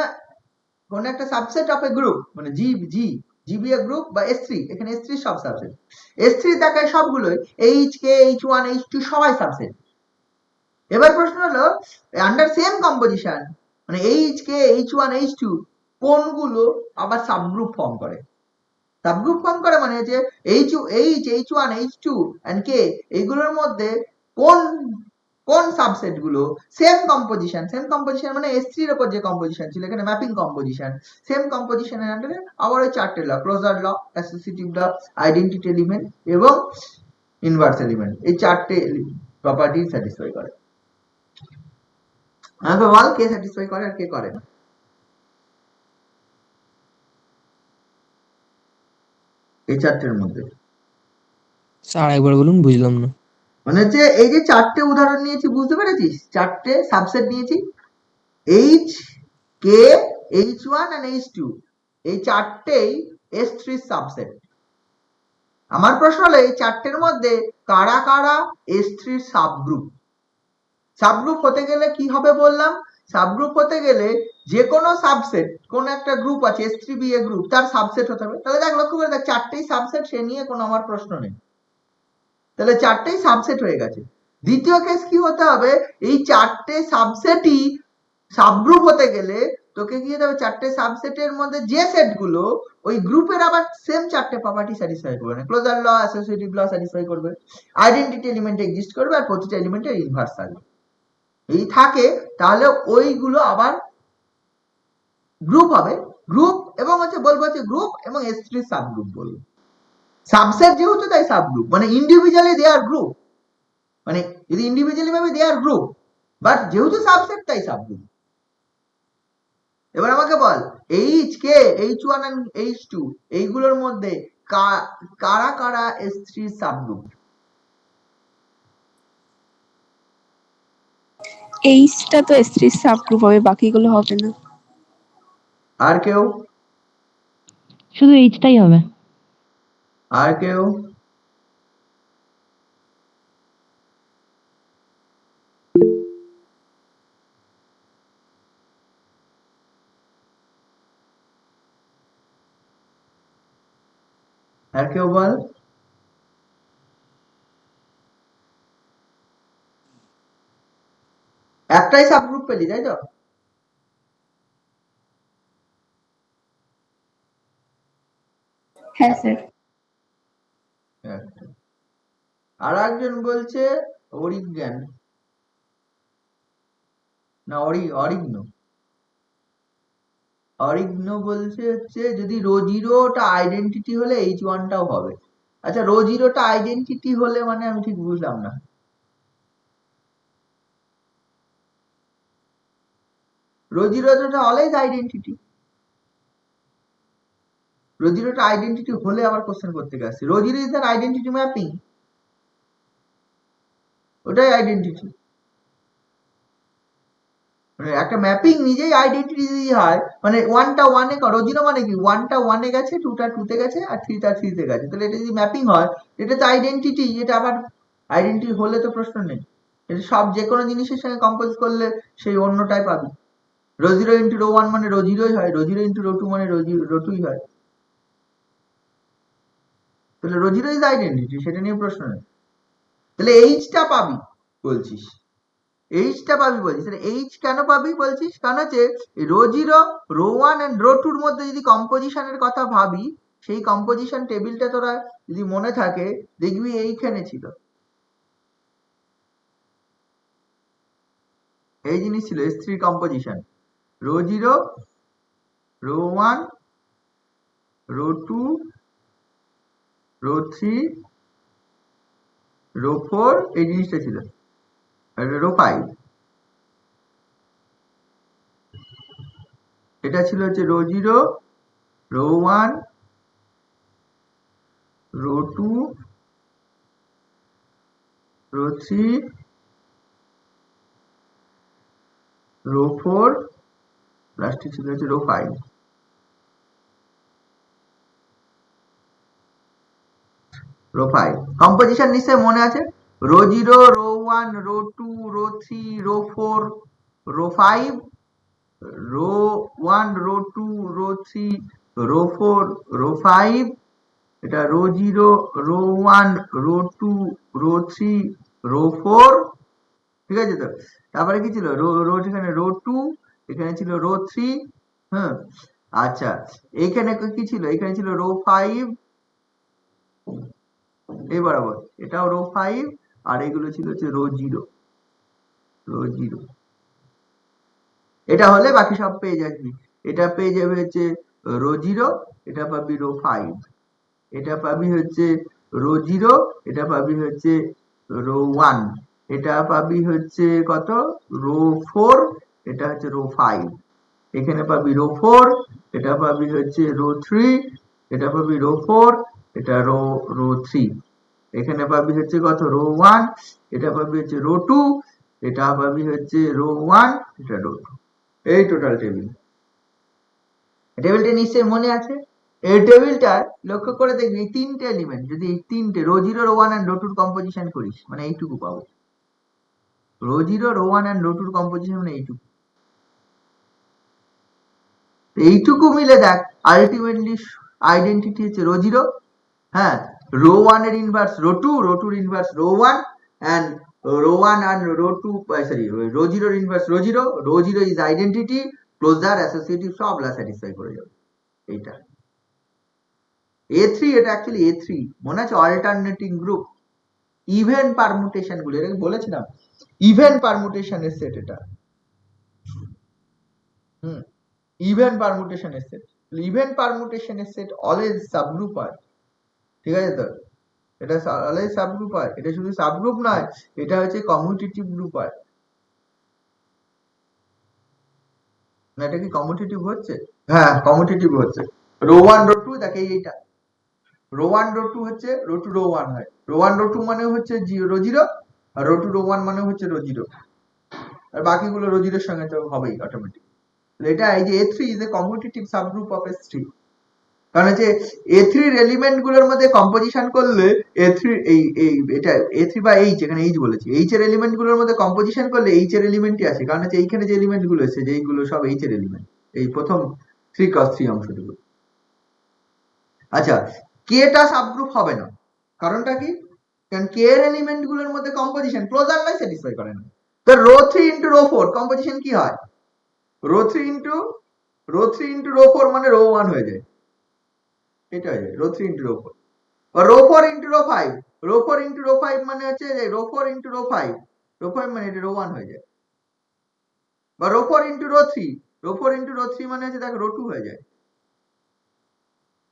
[SPEAKER 1] কোন একটা সাবসেট অফ এ গ্রুপ, মানে জিবি এ গ্রুপ বা এস থ্রি, এখানে এস থ্রি সব সাবসেট, এস থ্রি দেখায় সবগুলোই H K, H one, H two সবাই সাবসেট। এবার প্রশ্ন হলো আন্ডার সেম কম্পোজিশন, মানে H K, H one, H two কোনগুলো আবার সাবগ্রুপ ফর্ম করে। সাবগ্রুপ ফর্ম করে মানে হচ্ছে H, H one, H two and K, এইগুলোর মধ্যে কোন কোন সাবসেট গুলো সেম কম্পোজিশন মানে S3 এর উপর যে কম্পোজিশন ছিল এখানে ম্যাপিং কম্পোজিশন, সেম কম্পোজিশনের আন্ডারে আবার ওই চারটে ল, ক্লোজার ল, অ্যাসোসিয়েটিভ ল, আইডেন্টিটি এলিমেন্ট এবং ইনভার্স এলিমেন্ট, এই চারটে প্রপার্টি স্যাটিসফাই করে। আমাকে বল কে স্যাটিসফাই করে আর কে করে না? এই চারটের মধ্যে
[SPEAKER 3] স্যার একবার বলুন, বুঝলাম না।
[SPEAKER 1] মানে হচ্ছে এই যে চারটে উদাহরণ নিয়েছি, বুঝতে পেরেছিস? চারটে সাবসেট নিয়েছি, H, K, H1 and H2, এই চারটেই S3 সাবসেট। আমার প্রশ্ন হলো এই চারটের মধ্যে কারা কারা S3 সাবগ্রুপ? সাবগ্রুপ হতে গেলে কি হবে বললাম? সাবগ্রুপ হতে গেলে যে কোনো সাবসেট, কোন একটা গ্রুপ আছে S3BA গ্রুপ, তার সাবসেট হতে হবে। তাহলে দেখ, লক্ষ্য করে দেখ, চারটেই সাবসেট, সে নিয়ে কোনো আমার প্রশ্ন নেই। তাহলে চারটেই সাবসেট হয়ে গেছে। দ্বিতীয় কেস কি হতে হবে? এই চারটে সাবসেটই সাবগ্রুপ হতে গেলে তোকে কি হতে হবে? চারটে সাবসেটের মধ্যে যে সেটগুলো ওই গ্রুপের আবার সেম চারটে প্রপার্টি স্যাটিসফাই করবে, ক্লোজার ল, অ্যাসোসিয়েটিভ ল স্যাটিসফাই করবে, আইডেন্টিটি এলিমেন্ট এক্সিস্ট করবে, আর প্রতিটা এলিমেন্টের ইনভার্স থাকবে। এই থাকে, তাহলে ওইগুলো আবার গ্রুপ হবে। গ্রুপ এবং হচ্ছে বলবো হচ্ছে গ্রুপ এবং S3 সাবগ্রুপ বলবো। সাবসেট যেহেতু তাই সাবগ্রুপ, মানে ইন্ডিভিজুয়ালি দে আর গ্রুপ, মানে যদি ইন্ডিভিজুয়ালি ভাবে দে আর গ্রুপ, বাট যেহেতু সাবসেট তাই সাবগ্রুপ। এবার আমাকে বল H, K, H1 and H2 এইগুলোর মধ্যে কারা কারা S3 সাবগ্রুপ?
[SPEAKER 2] এইচটা তো S3 সাবগ্রুপ হবে, বাকিগুলো হবে না।
[SPEAKER 1] আর কেউ?
[SPEAKER 4] শুধু এইচটাই হবে।
[SPEAKER 1] আর কেউ? আর কেউ বল। একটাই সাবগ্রুপ পেলি, তাই তো?
[SPEAKER 2] হ্যাঁ স্যার।
[SPEAKER 1] আর একজন বলছে অরিজ্ঞান, না অরিঘ্ন। অরিঘ্ন বলছে হচ্ছে যদি রো জিরোটা আইডেন্টিটি হলে H1টাও হবে। আচ্ছা, রো জিরোটা আইডেন্টিটি হলে মানে আমি ঠিক বুঝলাম না। রো জিরোটা অলওয়েজ আইডেন্টিটি। রো জিরোটা আইডেন্টিটি হলে আবার কোশ্চেন করতে গেছে। Rho zero is then identity mapping, ওটাই আইডেন্টিটি। মানে একটা ম্যাপিং নিজেই আইডেন্টিটি যদি হয়, মানে ওয়ানটা ওয়ানে, রো জিরো মানে কি, ওয়ানটা ওয়ানে গেছে, টুটা টুতে গেছে, আর থ্রিটা থ্রিতে গেছে, তাহলে এটা যদি ম্যাপিং হয় এটা তো আইডেন্টিটি। এটা আবার আইডেন্টিটি হলে তো প্রশ্ন নেই, এটা সব যে কোনো জিনিসের সঙ্গে কম্পোজ করলে সেই অন্যটাই পাবি। Rho zero into rho one মানে রো জিরোই হয়, rho zero into rho two মানে রো টুই হয়। তাহলে রো জিরো ইজ আইডেন্টিটি, সেটা নিয়ে প্রশ্ন নেই। তাহলে এইচটা পাবি বলছিস, এইচটা পাবি বলছিস, তাহলে এইচ কেন পাবি বলছিস? কারণ হচ্ছে rho zero, rho one and rho টুর মধ্যে যদি কম্পোজিশনের কথা ভাবি, সেই কম্পোজিশন টেবিলটা তোরা যদি মনে থাকে দেখবি এইখানে ছিল, এই জিনিস ছিল S3 composition. Rho zero, rho one, rho two, rho three, rho four, এই জিনিসটা ছিল, রো ফাইভ। এটা ছিল হচ্ছে rho zero, rho one, rho two, rho three, rho four, লাস্টে ছিল হচ্ছে rho five. Rho five composition নিশ্চয় মনে আছে, rho zero, rho one, rho two, rho three, rho four, rho five, rho one, rho two, rho three, rho four, rho five, এটা rho zero, rho one, rho two, rho three, rho four, ঠিক আছে তো? তারপরে কি ছিল, এখানে rho two, এখানে ছিল রো থ্রি, হ্যাঁ। আচ্ছা, এইখানে কি ছিল, এখানে ছিল রো ফাইভ, এই বরাবর এটাও রো ফাইভ, আর এগুলো ছিল হচ্ছে রো জিরো। Rho zero. এটা হলে বাকি সব পেয়ে যাবি। এটা পেয়ে যাবে হচ্ছে রো জিরো, এটা পাবি রো 5, এটা পাবি হচ্ছে রো জিরো, এটা পাবি হচ্ছে রো 1, এটা পাবি হচ্ছে কত রো 4, এটা হচ্ছে রো 5, এখানে পাবি রো 4, এটা পাবি হচ্ছে রো 3, এটা পাবি রো 4, এটা রো রো 3, এখানে পাবি হচ্ছে কত রো 1, এটা পাবি হচ্ছে রো 2, এটা পাবি হচ্ছে রো 1, এটা রো 2। এই টোটাল টেবিল। টেবিলটা নিশ্চয়ই মনে আছে। এই টেবিলটা লক্ষ্য করে দেখবি এই তিনটে এলিমেন্ট যদি এই তিনটে rho zero rho 1 and rho 2 composition করিস মানে এইটুকু পাবো। Rho zero rho 1 and rho 2 composition মানে এইটুকু। এইটুকু মিলে দেখ আলটিমেটলি আইডেন্টিটি হচ্ছে রো জিরো, হ্যাঁ, রো 1 এর ইনভার্স রো 2, রো 2 এর inverse rho 1 and rho 1 and rho 2 sorry rho জিরোর inverse rho zero, rho zero is identity, closure associative সবগুলা স্যাটিসফাই করে যাবে এইটা। A3 এটা অ্যাকচুয়ালি A3 মনে আছে অল্টারনেটিং গ্রুপ ইভেন পারমুটেশন গুলো এটাকে বলেছিলাম ইভেন পারমুটেশনের সেট এটা। হুম, ইভেন পারমুটেশনের সেট, ইভেন পারমুটেশনের সেট অলওয়েজ সাবগ্রুপ হয়, ঠিক আছে তো, এটা অলওয়েজ সাবগ্রুপ হয়, এটা শুধু সাবগ্রুপ নয়, এটা হচ্ছে কমিউটেটিভ গ্রুপ হয় না, এটা কি কমিউটেটিভ হচ্ছে? হ্যাঁ কমিউটেটিভ হচ্ছে। রো 1 রো 2 দেখে এইটা রো 1 রো 2 হচ্ছে রো 2 রো 1 হয়, রো 1 রো 2 মানে হচ্ছে রো 0 আর রো 2 রো 1 মানে হচ্ছে রো 0, আর বাকিগুলো রো 0 এর সঙ্গে তো হবেই অটোমেটিক। এটা এই যে A3 is a commutative subgroup of S3, কারণ হচ্ছে A3 এর এলিমেন্ট গুলোর মধ্যে কম্পোজিশন করলে A3 এই এই এটা A3 বা H, এখানে H বলেছি, H এর এলিমেন্ট গুলোর মধ্যে কম্পোজিশন করলে H এর এলিমেন্টই আছে, কারণ হচ্ছে এইখানে যে এলিমেন্ট গুলো আছে যেইগুলো সব H এর এলিমেন্ট, এই প্রথম 3x3 অংশটুকু। আচ্ছা, কে টা সাবগ্রুপ হবে না, কারণটা কি? কারণ কে এর এলিমেন্ট গুলোর মধ্যে কম্পোজিশন ক্লোজার লাই স্যাটিসফাই করে না। তো রো 3 ইনটু রো 4 কম্পোজিশন কি হয়? রো 3 ইনটু রো 4 মানে রো 1 হয়ে যায়, এটা হয়ে যায় রো 3 ইনটু রো 4। বা rho 4 into rho 5, rho 4 into rho 5 মানে হচ্ছে রো 4 ইনটু রো 5, রো 5 মানে এটা রো 1 হয়ে যায়। বা rho 4 into rho 3, rho 4 into rho 3 মানে হচ্ছে দেখো রো 2 হয়ে যায়।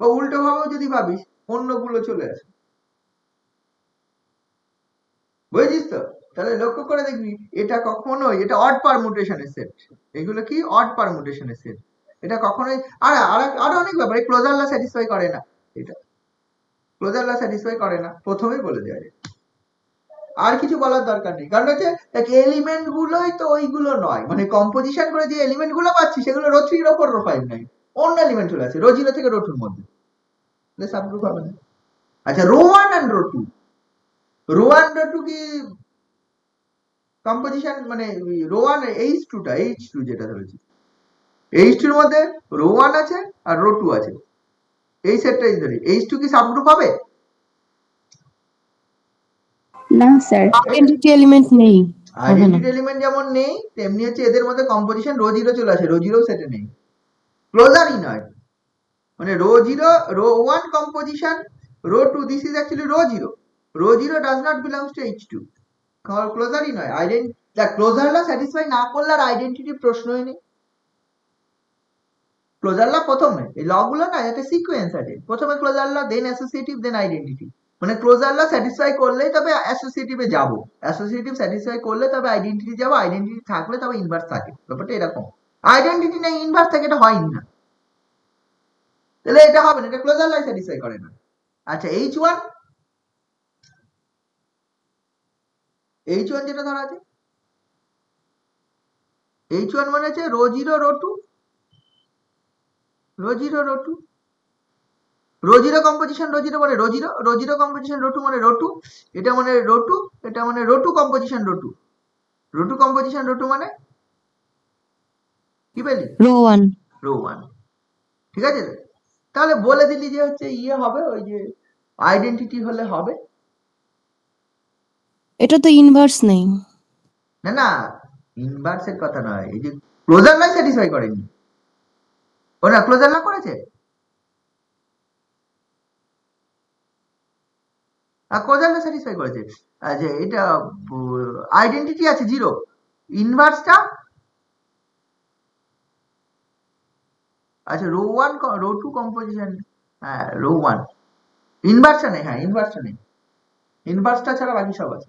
[SPEAKER 1] বা উল্টো ভাবেও যদি ভাবিস অন্যগুলো চলে আসে, বুঝেছিস তো? তাহলে লক্ষ্য করে দেখবি এটা কখনোই, এটা অড পারমুটেশনের সেট, এগুলো কি অড পারমুটেশনের সেট, এটা কখনোই আর আরো অনেক ব্যাপার এই ক্লোজার ল স্যাটিসফাই করে না, এটা ক্লোজার ল স্যাটিসফাই করে না, প্রথমেই বলে দেওয়া যায়। আর কিছু বলার দরকার নেই, কারণ হচ্ছে এলিমেন্ট গুলোই তো ওইগুলো নয়, মানে কম্পোজিশন করে যে এলিমেন্ট গুলো পাচ্ছি সেগুলো রো 3 রো 4 রো 5 নাই, অন্য এলিমেন্ট চলে আছে রো 0 থেকে রো 2 এর মধ্যে, সাবগ্রুপ হবে না। আচ্ছা rho 1 and rho 2, rho 1 rho 2 কি কম্পোজিশন মানে রো 1 H2 যেটা ধরেছি H2 এর মধ্যে রো 1 আছে আর রো 2 আছে, এই সেটটাই ধরি, H2 কি সাবগ্রুপ হবে?
[SPEAKER 2] না স্যার।
[SPEAKER 4] আইডেন্টিটি এলিমেন্ট নেই, হবে না।
[SPEAKER 1] আইডেন্টিটি এলিমেন্ট যেমন নেই তেমনি হচ্ছে এদের মধ্যে কম্পোজিশন রো 0 চলে আসে, রো 0 সেটে নেই, ক্লোজারই নয়, মানে rho 0 rho 1 composition rho 2 this is actually rho 0, rho 0 does not belongs to H2, ক্লোজারই নয়, ক্লোজার ল স্যাটিসফাই না করলে আর আইডেন্টিটি প্রশ্নই নেই। ক্লোজার ল প্রথমে এই ল গুলো না একটা সিকোয়েন্স আছে, প্রথমে ক্লোজার ল দেন অ্যাসোসিয়েটিভ দেন আইডেন্টিটি, মানে ক্লোজার ল স্যাটিসফাই করলেই তবে অ্যাসোসিয়েটিভে যাব, অ্যাসোসিয়েটিভ স্যাটিসফাই করলে তবে আইডেন্টিটি যাব, আইডেন্টিটি থাকলে তবে ইনভার্স থাকে, ব্যাপারটা এরকম। আইডেন্টিটি নেই ইনভার্স থাকে এটা হয়ই না, তাহলে এটা হবে না, এটা ক্লোজার ল স্যাটিসফাই করে না। আচ্ছা H1 যেটা ধরা আছে H1 মানে হচ্ছে rho 0 rho 2, rho 0 rho 2, rho 0 composition rho 0 মানে রো 0, রো 0 কম্পোজিশন রো 2 মানে রো 2, এটা মানে রো 2, এটা মানে rho 2 composition rho 2, rho 2 composition rho 2 মানে কি পেলি?
[SPEAKER 4] রো 1।
[SPEAKER 1] রো 1, ঠিক আছে, তাহলে বলে দিলি যে হচ্ছে ইয়ে হবে, ওই যে আইডেন্টিটি হলে হবে।
[SPEAKER 4] এটা তো ইনভার্স নেই।
[SPEAKER 1] না না ইনভার্সের কথা নয়, এই যে ক্লোজার লাই স্যাটিসফাই করেনি, ও না ক্লোজার লা করেছে, ক্লোজার লা স্যাটিসফাই করেছে। আচ্ছা এটা আইডেন্টিটি আছে 0, ইনভার্সটা আচ্ছা, rho one rho two composition, হ্যাঁ রো ওয়ান ইনভার্সটা নেই, হ্যাঁ ইনভার্সটা নেই, ইনভার্সটা ছাড়া বাকি সব আছে।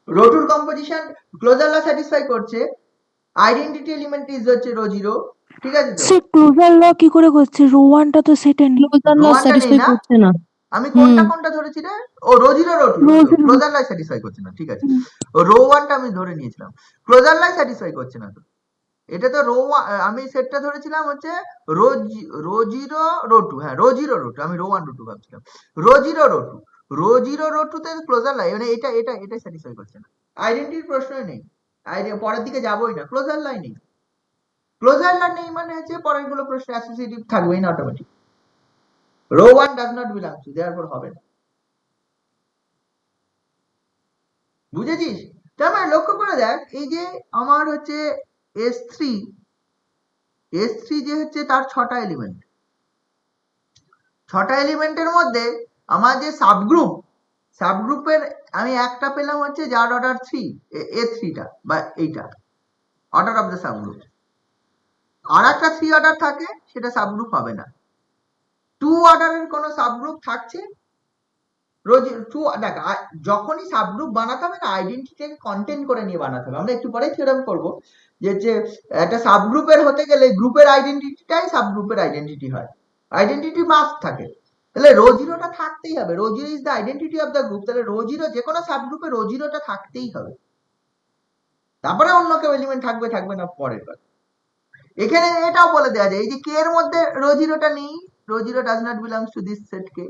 [SPEAKER 1] রো টুর কম্পোজিশন ক্লোজার ল স্যাটিসফাই করছে, আইডেন্টিটি এলিমেন্ট ইজ হচ্ছে রো জিরো, ঠিক আছে তো?
[SPEAKER 2] সে ক্লোজার ল কি করে করছে? রো ওয়ানটা তো সেটা নেই।
[SPEAKER 4] ক্লোজার
[SPEAKER 1] রো
[SPEAKER 4] ল
[SPEAKER 1] ওয়ানটা নেই
[SPEAKER 4] স্যাটিসফাই
[SPEAKER 1] না,
[SPEAKER 4] করছে না।
[SPEAKER 1] আমি
[SPEAKER 4] হুম।
[SPEAKER 1] কোনটা ধরেছি রে? ও rho zero rho two,
[SPEAKER 2] rho zero
[SPEAKER 1] closure law satisfy করছে না, ঠিক আছে। ও রো ওয়ানটা আমি ধরে নিয়েছিলাম, ক্লোজার ল স্যাটিসফাই করছে না তো। এটা তো আমি সেটটা ধরেছিলাম হচ্ছে রো জিরো রো টু, হ্যাঁ রো জিরো রো টু, আমি রো ওয়ান রো টু ভাবছিলাম। Rho zero rho two, rho zero rho two তে ক্লোজার লাই, মানে এটা স্যাটিসফাই করছে না। আইডেন্টিটির প্রশ্নই নেই, পরের দিকে যাবোই না, ক্লোজার লাই নেই। ক্লোজার লাই নেই মানে হচ্ছে পরের গুলো প্রশ্ন অ্যাসোসিয়েটিভ থাকবেই না automatic. Rho one does not belong to, therefore হবে না। বুঝেছিস? তার মানে লক্ষ্য করে দেখ, এই যে আমার হচ্ছে S3 যে হচ্ছে তার 6টা এলিমেন্ট, 6টা এলিমেন্টের মধ্যে আমার যে সাবগ্রুপের আমি একটা পেলাম হচ্ছে যার অর্ডার 3, A3টা বা এইটা অর্ডার অফ দ্য সাবগ্রুপ। আর একটা 3 অর্ডার থাকে, সেটা সাবগ্রুপ হবে না। 2 অর্ডারের কোনো সাবগ্রুপ থাকছে, দেখ যখনই সাবগ্রুপ বানাতে হবে না, আইডেন্টিটিকে কন্টেন্ট করে নিয়ে বানাতে হবে। আমরা একটু পরে থিওরেম করব যে একটা সাবগ্রুপের হতে গেলে গ্রুপের আইডেন্টিটিটাই সাবগ্রুপের আইডেন্টিটি হয়, আইডেন্টিটি মাস্ট থাকে। তাহলে রো জিরোটা থাকতেই হবে, rho zero is the identity of the group. তাহলে রো জিরো যে কোনো সাবগ্রুপে রো জিরোটা থাকতেই হবে, তারপরে অন্য কেউ এলিমেন্ট থাকবে থাকবে না পরের কথা। এখানে এটাও বলে দেওয়া যায়, এই যে কে এর মধ্যে রো জিরোটা নেই, rho zero does not belongs to this set কে,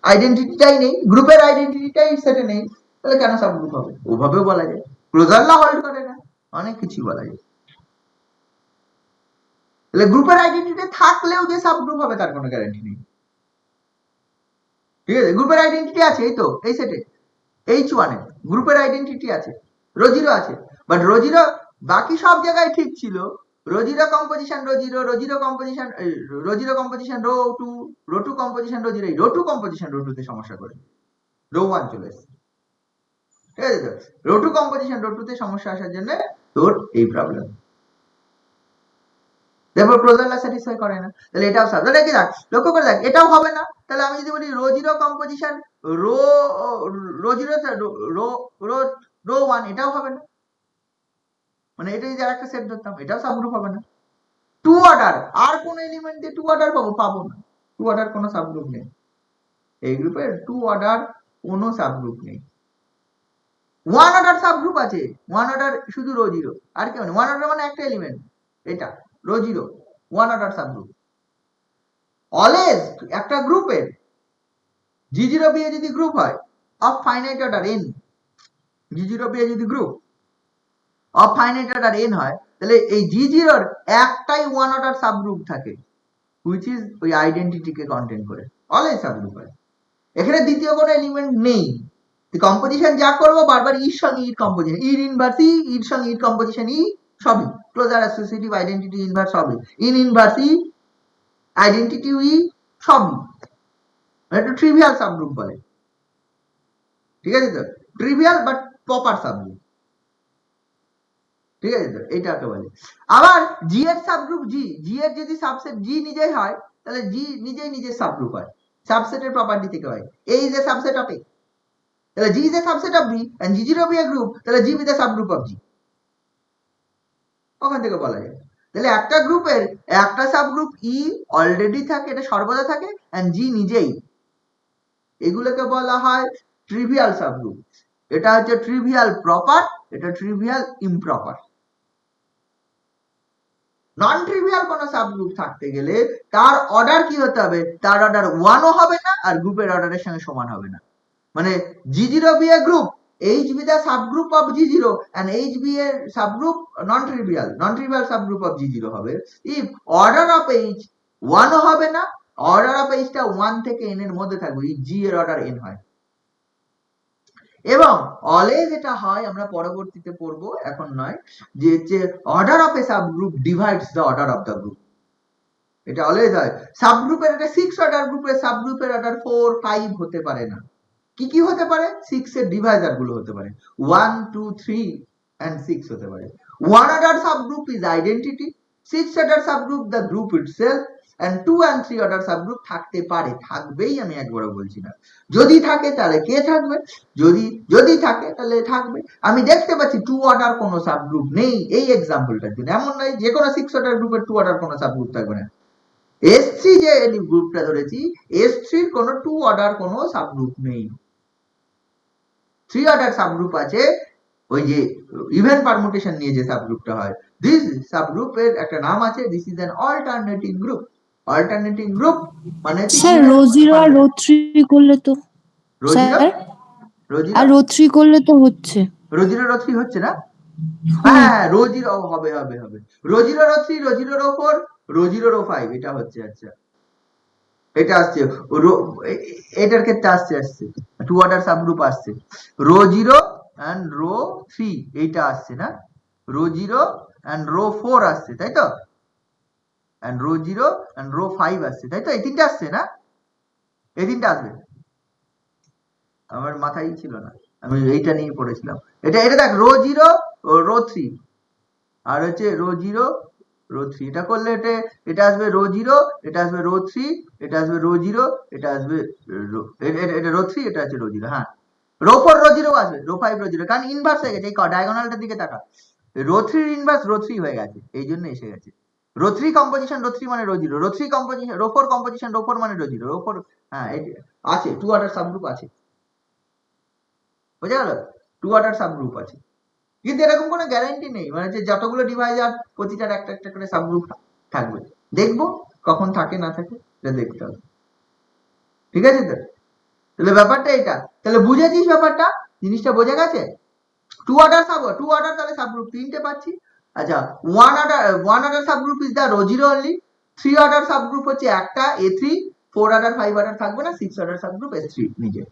[SPEAKER 1] আইডেন্টিটিটাই নেই, গ্রুপের আইডেন্টিটিটাই সেটে নেই, তাহলে কেন সাবগ্রুপ হবে? ওভাবেও বলা যায়, ক্লোজার ল হোল্ড করে না, অনেক কিছু বলা যায়। তাহলে গ্রুপের আইডেন্টিটি থাকলেও যে সাবগ্রুপ হবে তার কোনো গ্যারান্টি নেই, ঠিক আছে? গ্রুপের আইডেন্টিটি আছে, এই তো এই সেটে H1 এ গ্রুপের আইডেন্টিটি আছে, রো জিরো আছে, বাট রো জিরো বাকি সব জায়গায় ঠিক ছিল। Rho zero composition rho zero, rho zero composition rho two, rho two composition rho zero, rho two composition rho টুতে সমস্যা করে রো ওয়ান চলে এসেছে, ঠিক আছে তো? রো টু কম্পোজিশন রো টুতে সমস্যা আসার জন্য তোর এই প্রবলেম, তারপর ক্লোজার ল স্যাটিসফাই করে না, তাহলে এটাও সাব। তাহলে কি দেখ, লক্ষ্য করে দেখ, এটাও হবে না। তাহলে আমি যদি বলি rho zero composition rho rho zero rho rho rho one, এটাও হবে না। মানে এটা যদি আরেকটা সেট ধরতাম, এটাও সাবগ্রুপ হবে না। 2 অর্ডার, আর কোন এলিমেন্ট দিয়ে 2 অর্ডার পাবো না, 2 অর্ডার কোনো সাবগ্রুপ নেই এই গ্রুপের, 2 অর্ডার কোনো সাবগ্রুপ নেই। 1 অর্ডার সাবগ্রুপ আছে, 1 অর্ডার শুধু রো জিরো, আর কেউ নেই। 1 অর্ডার মানে একটা এলিমেন্ট, এটা rho zero, 1 order subgroup. Always একটা গ্রুপের G0 B যদি গ্রুপ হয় of finite order n, G0 B যদি group of finite order n হয়, তাহলে এই G0 এর একটাই 1 অর্ডার সাবগ্রুপ থাকে, হুইচ ইজ ওই আইডেন্টিটিকে কন্টেন্ট করে, অলওয়েজ সাবগ্রুপ হয়। এখানে দ্বিতীয় কোনো এলিমেন্ট নেই, কম্পোজিশন যা করবো বারবার ইর সঙ্গে ইর কম্পোজিশন, ইর ইনভার্স ই, ইর সঙ্গে ইর কম্পোজিশন ই, সবই ক্লোজার অ্যাসোসিয়েটিভ আইডেন্টিটি ইনভার্স, সবই ইন ইনভার্স ই, আইডেন্টিটি ই, সবই একটু ট্রিভিয়াল সাবগ্রুপ বলে, ঠিক আছে তো? ট্রিভিয়াল বাট প্রপার সাবগ্রুপ, ঠিক আছে তো? এইটাকে বলে। আবার জি এর সাবগ্রুপ জি এর যদি সাবসেট জি নিজেই হয়, তাহলে জি নিজেই নিজের সাবগ্রুপ হয়, সাবসেটের প্রপার্টি থেকে হয়। এই ইজ এ সাবসেট অফ এ, তাহলে G is a subset of B and G0 be a group, তাহলে G is a subgroup of G, ওখান থেকে বলা যায়। তাহলে একটা গ্রুপের একটা সাবগ্রুপ ই অলরেডি থাকে, এটা সর্বদা থাকে, এন্ড জি নিজেই, এগুলোকে বলা হয় ট্রিভিয়াল সাবগ্রুপ। এটা হচ্ছে ট্রিভিয়াল প্রপার, এটা ট্রিভিয়াল ইমপ্রপার। নন ট্রিভিয়াল কোন সাবগ্রুপ থাকতে গেলে তার অর্ডার কি হতে হবে? তার অর্ডার 1ও হবে না, আর গ্রুপের অর্ডারের সঙ্গে সমান হবে না। মানে G0 be a group, H be the subgroup of G0 and H be a subgroup non-trivial subgroup of G0 হবে if order of H 1ও হবে না, order of H টা 1 থেকে n এর মধ্যে থাকবে, if G এর অর্ডার n হয়। এবং অলওয়েজ এটা হয়, আমরা পরবর্তীতে পড়বো, এখন নয়, যে order of A subgroup divides the order of the group, এটা অলওয়েজ হয়। সাবগ্রুপের একটা 6 অর্ডার গ্রুপের সাবগ্রুপের অর্ডার 4, 5 হতে পারে না, কি কি হতে পারে? 6 এর ডিভাইজার গুলো হতে পারে, 1 2 3 and 6 হতে পারে। one order subgroup is identity, 6 order subgroup the group itself, and 2 and 3 order subgroup থাকতে পারে, থাকবেই আমি একবারও বলছি না। যদি থাকে তাহলে কে থাকবে? যদি থাকে তাহলে থাকবে। আমি দেখতে পাচ্ছি 2 অর্ডার কোনো সাবগ্রুপ নেই এই এক্সাম্পলটার জন্য। এমন নয় যে কোনো 6 অর্ডার গ্রুপের 2 অর্ডার কোনো সাবগ্রুপ থাকবে না। S3 যে গ্রুপটা ধরেছি, S3 এর কোনো 2 অর্ডার কোনো সাবগ্রুপ নেই। 3 অর্ডার সাবগ্রুপ আছে, ওই যে ইভেন পারমুটেশন নিয়ে যে সাবগ্রুপটা হয়, দিস সাবগ্রুপের একটা নাম আছে, this is an alternative group. Alternative group মানে
[SPEAKER 4] স্যার রো 0 আর রো 3 করলে তো
[SPEAKER 1] রোজিরো
[SPEAKER 4] স্যার
[SPEAKER 1] রোজিরো
[SPEAKER 4] আর রো 3 করলে তো হচ্ছে।
[SPEAKER 1] রোজিরো রো 3 হচ্ছে না? হ্যাঁ, রোজিরো হবে হবে হবে রোজিরো রো 3, রোজিরো রো 4, রোজিরো রো 5 এটা হচ্ছে। আচ্ছা, এটা আসছে, এটার ক্ষেত্রে আসছে 2 অর্ডার সাবগ্রুপ আসছে, রো 0 and রো 3 এইটা আসছে না, রো 0 and রো 4 আসছে, তাই তো, and রো 0 and রো 5 আসছে, তাই তো, এই তিনটা আসছে না, এই তিনটা আসবে। আমার মাথায় ছিল না, আমি এইটা নিয়ে পড়েছিলাম। এটা দেখ, রো 0 রো 3 আর হচ্ছে রো 0 রো 3, এটা করলে এটা আসবে রো 0, এটা আসবে রো 3, এটা আসবে রো 0, এটা আসবে এটা রো 3, এটা আছে রো 0। হ্যাঁ, রো 4 রো 0 আসবে, রো 5 রো 0, কারণ ইনভার্স হয়ে গেছে, এই ডায়াগোনালটার দিকে তাকা, রো 3 ইনভার্স রো 3 হয়ে গেছে, এই জন্য এসে গেছে। রো 3 কম্পোজিশন রো 3 মানে rho 0, rho 3 composition rho 4 composition rho 4 মানে রো 0, রো 4। হ্যাঁ, আছে 2 অর্ডার সাবগ্রুপ আছে, বোঝা গেল? 2 অর্ডার সাবগ্রুপ আছে, কিন্তু এরকম কোনো গ্যারান্টি নেই, মানে যে যতগুলো ডিভাইজার প্রতিটার একটা একটা করে সাবগ্রুপ থাকবে। দেখবো কখন থাকে না থাকে, এটা দেখতে হবে। ঠিক আছে তো? তাহলে ব্যাপারটা এটা, তাহলে বুঝেছিস ব্যাপারটা, জিনিসটা বোঝা গেছে? 2 অর্ডার তাহলে সাবগ্রুপ 3টে পাচ্ছি। আচ্ছা, 1 order subgroup is the rho 0 only, 3 order subgroup হচ্ছে একটা A3, 4 অর্ডার 5 অর্ডার থাকবে না, 6 অর্ডার সাবগ্রুপ S3 নিজে।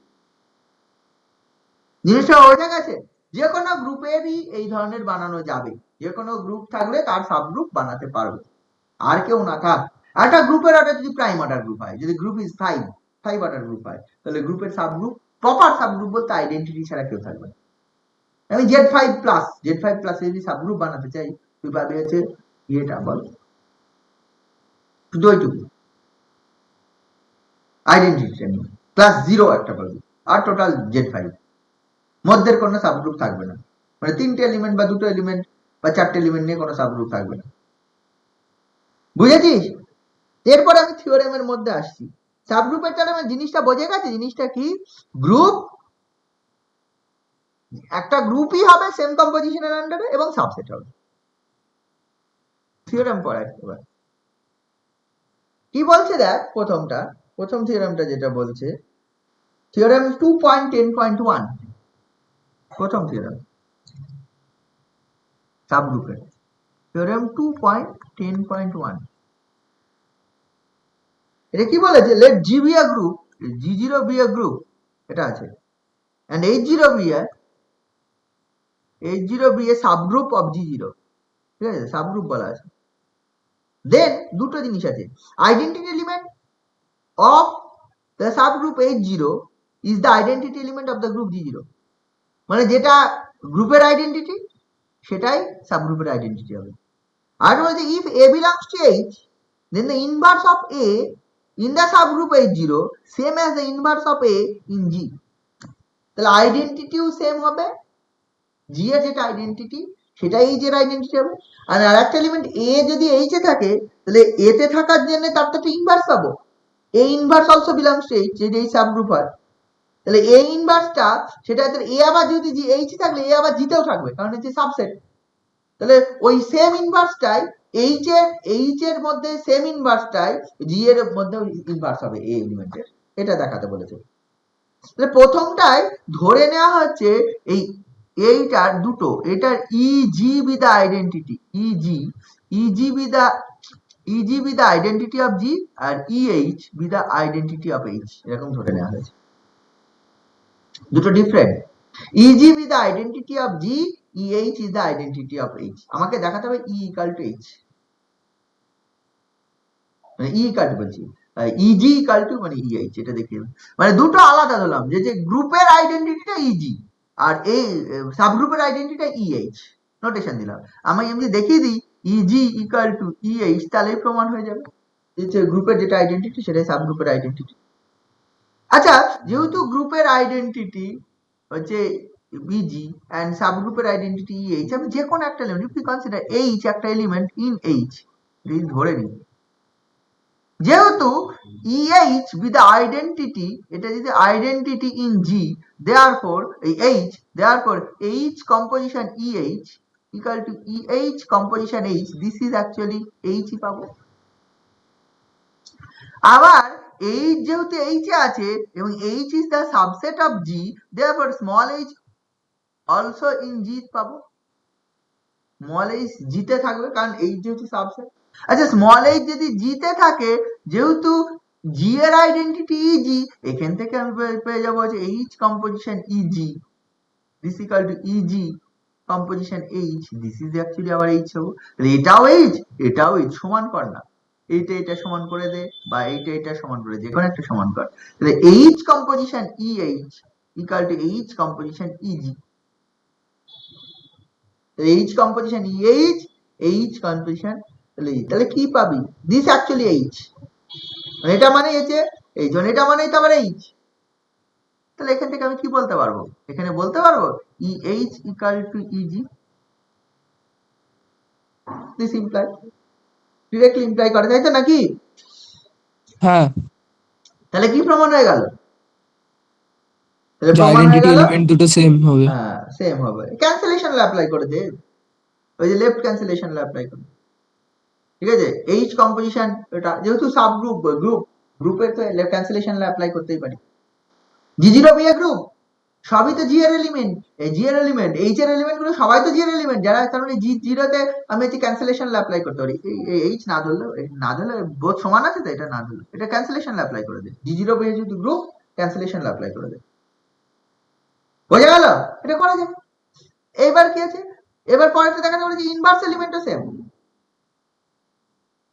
[SPEAKER 1] জিনিসটা বোঝা গেছে? যে কোনো গ্রুপেরই এই ধরনের বানানো যাবে, যে কোনো গ্রুপ থাকলে তার সাবগ্রুপ বানাতে পারবে, আর কেউ না থাক। একটা গ্রুপের অর্ডার যদি প্রাইম অর্ডার গ্রুপ হয়, যদি গ্রুপ ইজ 5 অর্ডার গ্রুপ হয়, তাহলে গ্রুপের সাবগ্রুপ, প্রপার সাবগ্রুপ বলতে আইডেন্টিটি ছাড়া কেউ থাকবে না। আমি Z5+ যদি সাবগ্রুপ বানাতে চাই, তুই পাবি হচ্ছে এটা, বল শুধু ওইটুকু আইডেন্টিটিটা নিয়ে, প্লাস 0 একটা পাবি, আর টোটাল Z5, মধ্যের কোনো সাবগ্রুপ থাকবে না, মানে 3টে এলিমেন্ট বা 2টো এলিমেন্ট বা 4টে এলিমেন্ট নিয়ে কোনো সাবগ্রুপ থাকবে না। বুঝেছিস? এরপরে আমি থিওরেমের মধ্যে আসছি। সাবগ্রুপের তাহলে আমার জিনিসটা বোঝা গেছে, জিনিসটা কি? গ্রুপ, একটা গ্রুপই হবে সেম কম্পোজিশনের আন্ডারে এবং সাবসেট হবে। থিওরেম পড়াই এবার কি বলছে দেখ, প্রথম থিওরেমটা যেটা বলছে, থিওরেম 2.10.1, প্রথম থিওরেম সাবগ্রুপের, থিওরেম 2.10.1, এটা কি বলেছে? Let G be a group, G0 be a group, এটা আছে, and H0 be a subgroup of G0, ঠিক আছে, সাবগ্রুপ বলা আছে। দেন দুটো জিনিস আছে, identity element of the subgroup H0 is the identity element of the group G0, মানে যেটা গ্রুপের আইডেন্টিটি সেটাই সাবগ্রুপের আইডেন্টিটি হবে। আর বলছে if A belongs to H, then the inverse of A in the subgroup H0 same as the inverse of A in G, তাহলে আইডেন্টিটিও same হবে, G এর যেটা আইডেন্টিটি সেটাই H এর আইডেন্টিটি হবে। আর আরেকটা এলিমেন্ট A যদি H এ থাকে, তাহলে A তে থাকার জন্য তার তো ইনভার্স পাবো, A inverse also belongs to H, যদি এই সাবগ্রুপ হয়, তাহলে A ইনভার্সটা সেটা, A আবার যদি H থাকলে A আবার G তেও থাকবে, কারণ হচ্ছে সাবসেট। তাহলে ওই সেম ইনভার্সটাই H এর মধ্যে সেম ইনভার্সটাই G এর মধ্যে ইনভার্স হবে A এলিমেন্টের, এটা দেখাতে বলেছে। তাহলে প্রথমটাই ধরে নেওয়া হচ্ছে এইটার দুটো, এটার EG be the identity, EG be the identity of G, R EH be the identity of H, এরকম ধরে নেওয়া হয়েছে। দুটো different, EG be the identity of G, EH is the identity of H। আমাকে দেখাতে হবে E equal to H, মানে E equal to বলছি, ইজি ইকাল টু মানে ইএইচ, এটা দেখে মানে দুটো আলাদা ধরলাম, যে যে গ্রুপের আইডেন্টিটিটা ইজি আর এই সাবগ্রুপের আইডেন্টিটিটা ইএইচ নোটেশন দিলাম। আমি এমনি দেখিয়ে দিই ইজি ইকাল টু ইএইচ, তাহলেই প্রমাণ হয়ে যাবে যে গ্রুপের যেটা আইডেন্টিটি সেটাই সাবগ্রুপের আইডেন্টিটি। আচ্ছা, যেহেতু গ্রুপের আইডেন্টিটি হচ্ছে বিজি অ্যান্ড সাবগ্রুপের আইডেন্টিটি এইচ, আমি যে কোনো একটা element, if you consider H একটা এলিমেন্ট ইন এইচ, ধরে নিই যেহেতু EH with the identity, এটা যদি আইডেন্টিটি ইন G, therefore এই H, therefore H composition EH equal to EH composition H, this is actually H ই পাবো। আবার H যেহেতু H এ আছে এবং H is the subset of G, therefore small h also in G পাবো। Small h G তে থাকবে কারণ H যেহেতু সাবসেট। আচ্ছা, স্মল h যদি G তে থাকে, যেহেতু G এর আইডেন্টিটি EG, এখান থেকে আমি পেয়ে যাবো হচ্ছে H composition EG, this equal two EG composition H, this is actually আবার H হবো। তাহলে এটাও H এটাও H, সমান কর না, এইটা এটা সমান করে দে বা এইটা এটা সমান করে দে, যে কোনো একটা সমান কর। তাহলে H composition EH equal to H composition EG, H composition EH, H composition EH, তাহলে কি পাবি? দিস অ্যাকচুয়ালি H, এটা মানে হচ্ছে এই জন্য, এটা মানে তো আবার H। তাহলে এখান থেকে আমি কি বলতে পারবো? এখানে বলতে পারবো EH equal to EG, this imply, directly imply করে, তাই তো নাকি?
[SPEAKER 3] হ্যাঁ,
[SPEAKER 1] তাহলে কি প্রমাণ হয়ে গেল? তাহলে
[SPEAKER 3] যে
[SPEAKER 1] প্রমাণ হয়ে
[SPEAKER 3] আইডেন্টিটি
[SPEAKER 1] গেল,
[SPEAKER 3] এলিমেন্ট দুটো সেম হবে।
[SPEAKER 1] হ্যাঁ সেম হবে। ক্যান্সেলেশন অ্যাপ্লাই করে দে, ওই যে লেফট ক্যান্সেলেশন অ্যাপ্লাই করে, ঠিক আছে? এইচ কম্পোজিশন, এটা যেহেতু সাব গ্রুপের তো ক্যান্সেলেশন অ্যাপ্লাই করতেই পারি। জি জিরো বি এ গ্রুপ সবই তো জি এর এলিমেন্ট, এই জি এর এলিমেন্ট, এইচ এর এলিমেন্ট গুলো সবাই তো জি এর এলিমেন্ট, যারা কারণে জি জিরোতে আমি হচ্ছে ক্যান্সেলেশন অ্যাপ্লাই করতে পারি। এইচ না ধরলে, বোধ সমান আছে তো, এটা না ধরলে এটা ক্যান্সেলেশন অ্যাপ্লাই করে দে, জি জিরো বি যদি গ্রুপ ক্যান্সেলেশন অ্যাপ্লাই করে দে, বোঝা গেল? এটা করা যায়। এইবার কি আছে, এবার পরেরটা দেখাতে পারি যে ইনভার্স এলিমেন্টও সেম।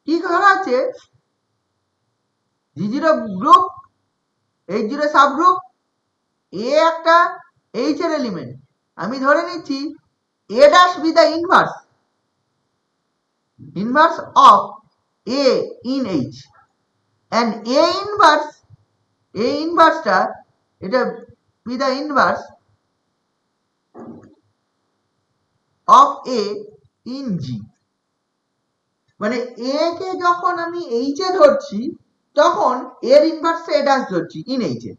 [SPEAKER 1] কি করা আছে, G zero group, H zero subgroup, A একটা এইচ এর এলিমেন্ট, আমি ধরে নিচ্ছি A dash be the inverse of A in H, and A ইনভার্সটা এটা be the inverse of A in G. মানে এ কে যখন আমি এইচ এ ধরছি তখন এর ইনভার্সটা এ ড্যাশ ধরছি ইন এইচ এ,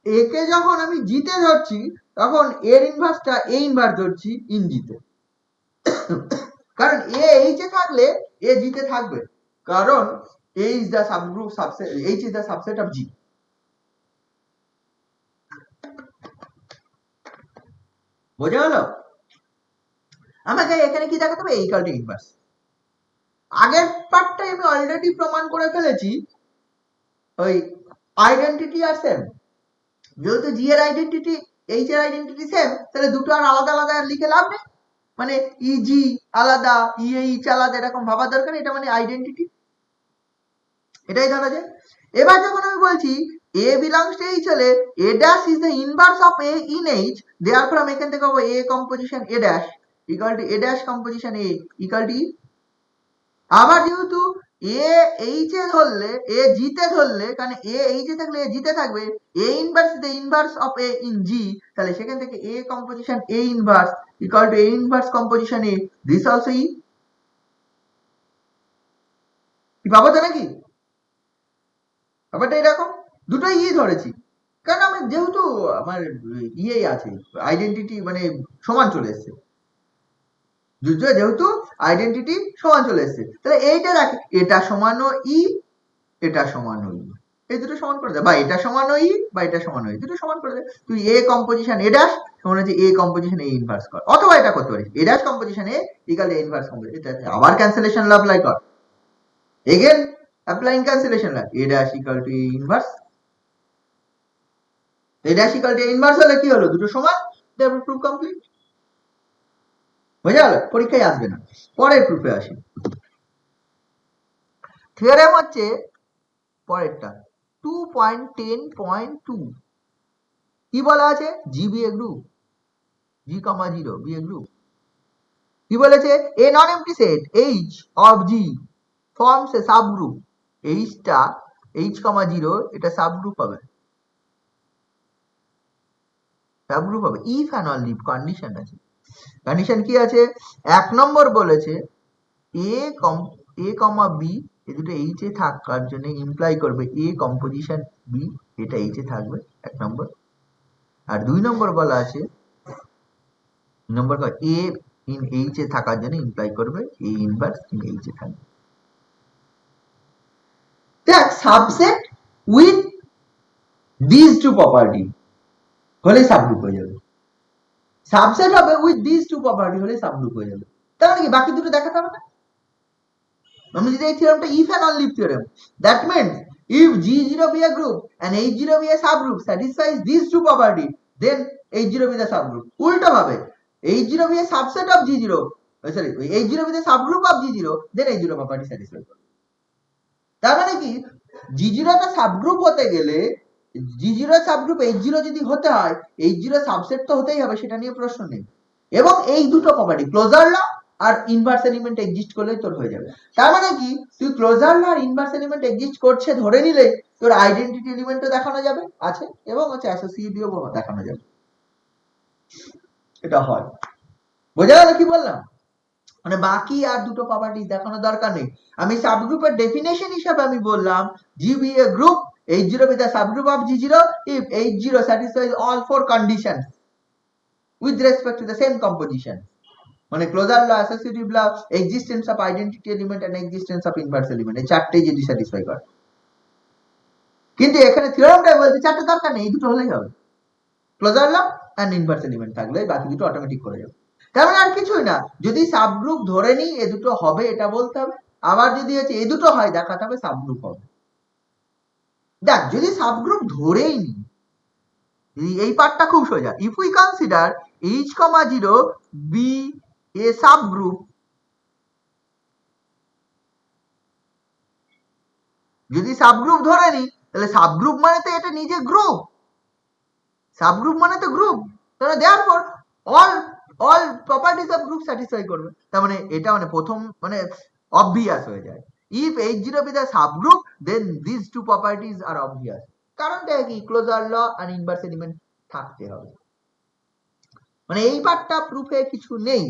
[SPEAKER 1] এ কে যখন আমি জিতে ধরছি তখন এর ইনভার্সটা এ ইনভার্স ধরছি ইন জিতে। কারণ এ এইচ এ থাকলে এ জিতে থাকবে, কারণ A is the subgroup subset, H is the subset of G. বোঝা গেল? আমাকে এখানে কি দেখাতে হবে, এই কালটি ইনভার্স। আগের পার্টটাই আমি অলরেডি প্রমাণ করে ফেলেছি, ওই আইডেন্টিটি আর সেম, যেহেতু জি এর আইডেন্টিটি এইচ এর আইডেন্টিটি সেম, তাহলে দুটো আর আলাদা আলাদা লিখে লাভ নেই, মানে ইজি আলাদা ইএইচ আলাদা এরকম ভাবার দরকার, এটা মানে আইডেন্টিটি, এটাই ধরা যায়। এবার যখন আমি বলছি এ বিলংস টু এইচ হলে A dash is the inverse of A in H, therefore আমি এখান থেকে পাবো A composition A dash equal to A dash composition A equal to, আবার যেহেতু এ এইচ এ ধরলে এ জিতে ধরলে, কারণ এ এইচ এ থাকলে এ জিতে থাকবে, A inverse the inverse of A in G, তাহলে সেখান থেকে A composition A inverse equal to A inverse composition A, this also E. কি পাবো তো নাকি? ব্যাপারটা এরকম, দুটোই ই ধরেছি, কারণ আমি যেহেতু আমার ইয়ে আছে আইডেন্টিটি, মানে সমান চলে এসছে, যেহেতু আইডেন্টিটি সমান চলে এসছে, তাহলে এইটা রাখে, এটা সমানও ই, এটা সমানও ই, এই দুটো সমান করে দে, বা এটা সমানও ই বা এটা সমানও ই, দুটো সমান করে দে। তুই এ কম্পোজিশন এ ড্যাশ সমান হচ্ছে এ কম্পোজিশন এ ইনভার্স কর, অথবা এটা করতে পারিস A dash composition A equal A inverse composition, এটা আবার ক্যান্সেলেশন ল অ্যাপ্লাই কর, again applying cancellation law, A dash equal to A inverse, A dash equal to A inverse হলে কি হলো, দুটো সমান, দেয়ারফর প্রুফ কমপ্লিট। বুঝা গেল? পরীক্ষায় আসবে না। পরের প্রুফে আসি। থিওরেম হচ্ছে পরেরটা 2.10.2 কি বলা আছে G be a group G comma zero be a group কি বলেছে a non empty set H of G forms a subgroup এইচটা এইচ কমা জিরো এটা সাবগ্রুপ হবে সাবগ্রুপ হবে ইফ অ্যান্ড অনলি কন্ডিশন আছে কন্ডিশন কি আছে 1 নম্বর বলেছে এ কমা বি এই দুটো এইচ এ থাকার জন্য ইমপ্লাই করবে এ কম্পোজিশন বি এটা এইচ এ থাকবে 1 নম্বর আর 2 নম্বর বলা আছে নম্বর এ ইন এইচ এ থাকার জন্য ইমপ্লাই করবে এ ইনভার্স ইন এইচ এ থাকবে দেখ subset with this two property হলে সাবগ্রুপ হয়ে যাবে সাবসেট হবে উইথ দিস টু প্রপার্টি হলে সাবগ্রুপ হয়ে যাবে তার মানে কি বাকি দুটো দেখাতে হবে না আমি যদি এই থিওরেমটা if and only theorem that means if G0 be a group and H0 be a subgroup satisfies these two property then H0 be the subgroup উল্টো ভাবে H0 be a subset of G0 sorry H0 be the subgroup of G0 then H0 property satisfy করবে তার মানে কি G0 টা subgroup হতে গেলে G0 subgroup H0 যদি হতে হয় H0 সাবসেট তো হতেই হবে সেটা নিয়ে প্রশ্ন নেই এবং এই দুটো প্রপার্টি ক্লোজার ল আর ইনভার্স এলিমেন্ট এক্সিস্ট করলেই তোর হয়ে যাবে তার মানে কি তুই ক্লোজার ল আর ইনভার্স এলিমেন্ট এক্সিস্ট করছে ধরে নিলে তোর আইডেন্টিটি এলিমেন্টও দেখানো যাবে আছে এবং হচ্ছে অ্যাসোসিয়েটিভ দেখানো যাবে এটা হয় বোঝা গেল কি বললাম মানে বাকি আর দুটো প্রপার্টি দেখানোর দরকার নেই আমি সাবগ্রুপের ডেফিনেশন হিসাবে আমি বললাম G be a group H0 be the subgroup of G0 if H0 satisfies all four conditions with respect to the same composition মানে closure law associative law existence of identity element and existence of inverse element এই চারটেই যদি satisfy করে কিন্তু এখানে থিওরেমটাই বলছে চারটে দরকার নেই এই দুটো হলেই হবে closure law and inverse element থাকলে বাকি দুটো অটোমেটিক করে যাবে তার মানে আর কিছুই না যদি সাবগ্রুপ ধরে নিই এ দুটো হবে এটা বলতে হবে আবার যদি হচ্ছে এ দুটো হয় দেখাতে হবে সাবগ্রুপ হবে দেখ যদি সাবগ্রুপ ধরেই নি এই পার্টটা খুব সোজা if we consider h, 0 be a subgroup যদি সাবগ্রুপ ধরে নি তাহলে সাবগ্রুপ মানে তো এটা নিজে গ্রুপ সাবগ্রুপ মানে তো গ্রুপ তাহলে therefore all properties of group satisfy করবে তার মানে এটা মানে প্রথম মানে অবভিয়াস হয়ে যায় if H0 be the subgroup then these two properties are obvious কারণটা কি ক্লোজার ল আর ইনভার্স এলিমেন্ট থাকতে হবে মানে এই পার্টটা প্রুফে কিছু নেই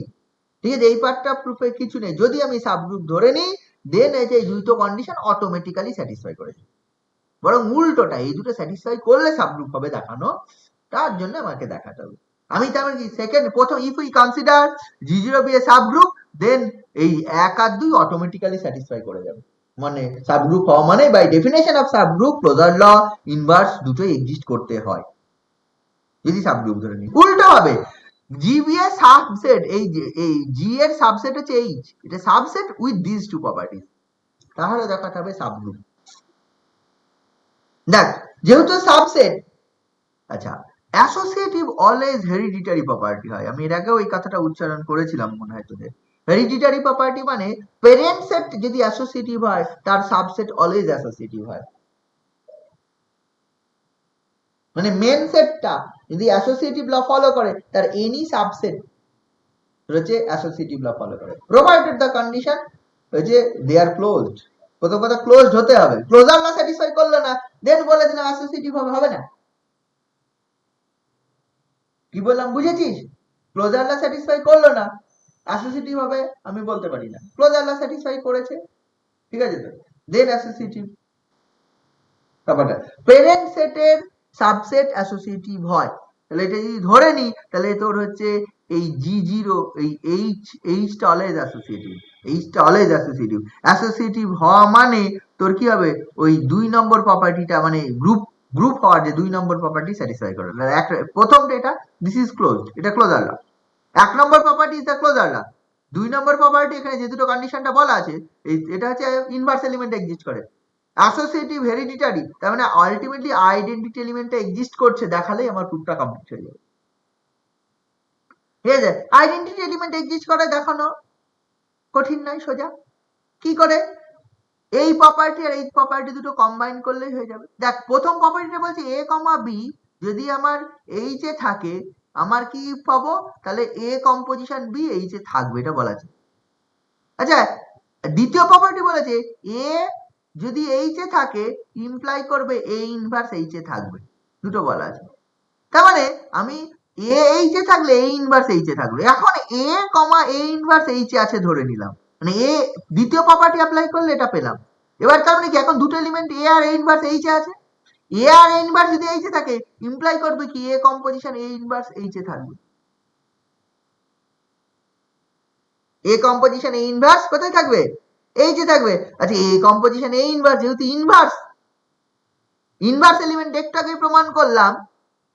[SPEAKER 1] ঠিক আছে এই পার্টটা প্রুফে কিছু নেই যদি আমি সাবগ্রুপ ধরে নিই দেন এই যে দুটো কন্ডিশন অটোমেটিক্যালি স্যাটিসফাই করে বরং উল্টোটা এই দুটো স্যাটিসফাই করলে সাবগ্রুপ হবে দেখানো তার জন্য আমাকে দেখাতে হবে আমি তেমন কি সেকেন্ড প্রথম if we consider G0 be a subgroup দেন এই 1 আর 2 অটোমেটিক্যালি স্যাটিসফাই করে যাবে মানে সাবগ্রুপ হওয়া মানে by definition of subgroup closure law inverse দুটোই এক্সিস্ট করতে হয় যদি সাবগ্রুপ ধরে নিই উল্টো হবে জি বি এর সাবসেট এই জি এর সাবসেট হচ্ছে এইচ এটা subset with this two properties তাহলে দেখাতে হবে সাবগ্রুপ দেখ যেহেতু সাবসেট আচ্ছা অ্যাসোসিয়েটিভ অলওয়েজ হেরিডিটারি প্রপার্টি হয় আমি এর আগেও এই কথাটা উচ্চারণ করেছিলাম মনে হয় তোদের হেরিডিটারি প্রপার্টি মানে প্যারেন্ট সেট যদি অ্যাসোসিয়েটিভ হয় তার সাবসেট অলওয়েজ অ্যাসোসিয়েটিভ হয় মানে মেন সেটটা যদি অ্যাসোসিয়েটিভ ল ফলো করে তার এনি সাবসেট হচ্ছে অ্যাসোসিয়েটিভ ল ফলো করে প্রোভাইডেড দ্য কন্ডিশন হচ্ছে দে আর ক্লোজড প্রথম কথা ক্লোজড হতে হবে ক্লোজার ল স্যাটিসফাই করলো না দেন বলে দিলাম অ্যাসোসিয়েটিভ হবে না কি বললাম বুঝেছিস ক্লোজার ল স্যাটিসফাই করলো না অ্যাসোসিয়েটিভ হবে আমি বলতে পারি না ক্লোজার ল স্যাটিসফাই করেছে ঠিক আছে তো দেন অ্যাসোসিয়েটিভ ব্যাপারটা প্যারেন্ট সেটের সাবসেট অ্যাসোসিয়েটিভ হয় তাহলে এটা যদি ধরে নি তাহলে তোর হচ্ছে এই G0 এই এইচটা অলওয়েজ অ্যাসোসিয়েটিভ এইচটা অলওয়েজ অ্যাসোসিয়েটিভ অ্যাসোসিয়েটিভ হওয়া মানে তোর কি হবে ওই 2 নম্বর প্রপার্টিটা মানে গ্রুপ হওয়ার যে 2 নম্বর প্রপার্টি স্যাটিসফাই করে প্রথমটা এটা দিস ইজ ক্লোজড এটা closure law 1 number property is the closure law 2 number property এখানে যে দুটো কন্ডিশনটা বলা আছে এটা হচ্ছে ইনভার্স এলিমেন্ট এক্সিস্ট করে অ্যাসোসিয়েটিভ হেরিডিটারি তার মানে আলটিমেটলি আইডেন্টিটি এলিমেন্টটা এক্সিস্ট করছে দেখালেই আমার প্রুফটা কমপ্লিট হয়ে যাবে ঠিক আছে আইডেন্টিটি এলিমেন্ট এক্সিস্ট করে দেখানো কঠিন নয় সোজা কি করে এই প্রপার্টি আর এই প্রপার্টি দুটো কম্বাইন করলেই হয়ে যাবে। দেখ প্রথম প্রপার্টিটা বলছে এ কমা বি যদি আমার এইচ এ থাকে আমার কি পাবো, তাহলে এ কম্পোজিশন বি এইচ এ থাকবে, এটা বলা আছে। আচ্ছা দ্বিতীয় প্রপার্টি বলেছে এ যদি এইচ এ থাকে ইমপ্লাই করবে এ ইনভার্স এইচ এ থাকবে, দুটো বলা আছে। তার মানে আমি এ এইচ এ থাকলে এ ইনভার্স এইচ এ থাকলো। এখন এ কমা এ ইনভার্স এইচ এ আছে ধরে নিলাম, মানে এ দ্বিতীয় প্রপার্টি অ্যাপ্লাই করলে এটা পেলাম। এবার তার মানে কি এখন দুটো এলিমেন্ট এ আর এ ইনভার্স এইচ এ আছে, এ আর এ ইনভার্স যদি এইচ এ থাকে ইমপ্লাই করবে কি a composition A inverse H এ থাকবে। এ কম্পোজিশন এ ইনভার্স কোথায় থাকবে, এইচ এ থাকবে। আচ্ছা এ কম্পোজিশন এ ইনভার্স যেহেতু ইনভার্স, ইনভার্স এলিমেন্ট একটু আগে প্রমাণ করলাম,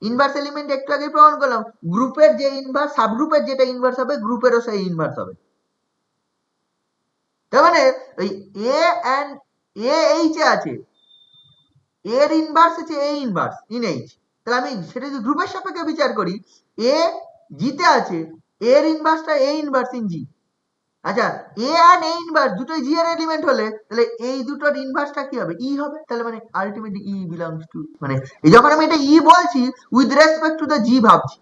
[SPEAKER 1] ইনভার্স এলিমেন্ট একটু আগে প্রমাণ করলাম গ্রুপের যে ইনভার্স সাবগ্রুপের যেটা ইনভার্স হবে গ্রুপেরও সেই ইনভার্স হবে। তার মানে ওই এ এন্ড এ এইচ এ আছে, এর ইনভার্স আছে এ ইনভার্স ইন এইচ, তাহলে আমি সেটা যদি গ্রুপের সাপেক্ষে বিচার করি এ জিতে আছে এর ইনভার্সটা এ ইনভার্স ইন জি। আচ্ছা এ আর এ ইনভার্স দুটোই জি এর এলিমেন্ট হলে তাহলে এই দুটোর ইনভার্সটা কি হবে, ই হবে। তাহলে মানে আলটিমেটলি ই বিলংস টু, মানে এই যখন আমি এটা ই বলছি with respect to the G ভাবছি,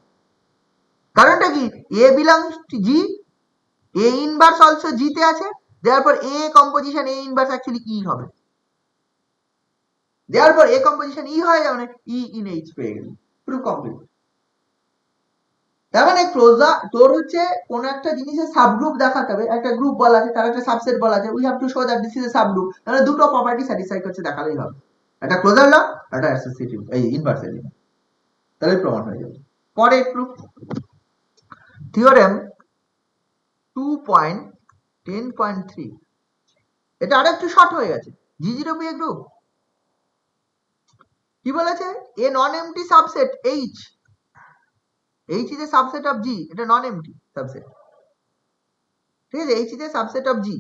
[SPEAKER 1] কারণটা কি a belongs to G, a inverse also G তে আছে, therefore a composition A inverse actually e হবে, দেয়ারপর এ কম্পোজিশন ই হয়ে যাবে, মানে ই ইন এইচ পেয়ে গেল, প্রুফ কমপ্লিট। তার মানে ক্লোজার তোর হচ্ছে কোন একটা জিনিসের সাবগ্রুপ দেখাতে হবে, একটা গ্রুপ বলা আছে তার একটা সাবসেট বলা আছে, we have to show that this is a subgroup, তাহলে দুটো প্রপার্টি স্যাটিসফাই করছে দেখালেই হবে, একটা ক্লোজার ল একটা অ্যাসোসিয়েটিভ এই ইনভার্স এলিমেন্ট, তাহলে প্রমাণ হয়ে যাবে। পরের প্রুফ থিওরেম 2.10.3, এটা আরেকটু শর্ট হয়ে গেছে, G zero be a group কি বলেছে, a non empty subset H, H is a subset of G, এটা নন এমটি সাবসেট, ঠিক আছে, H is a subset of G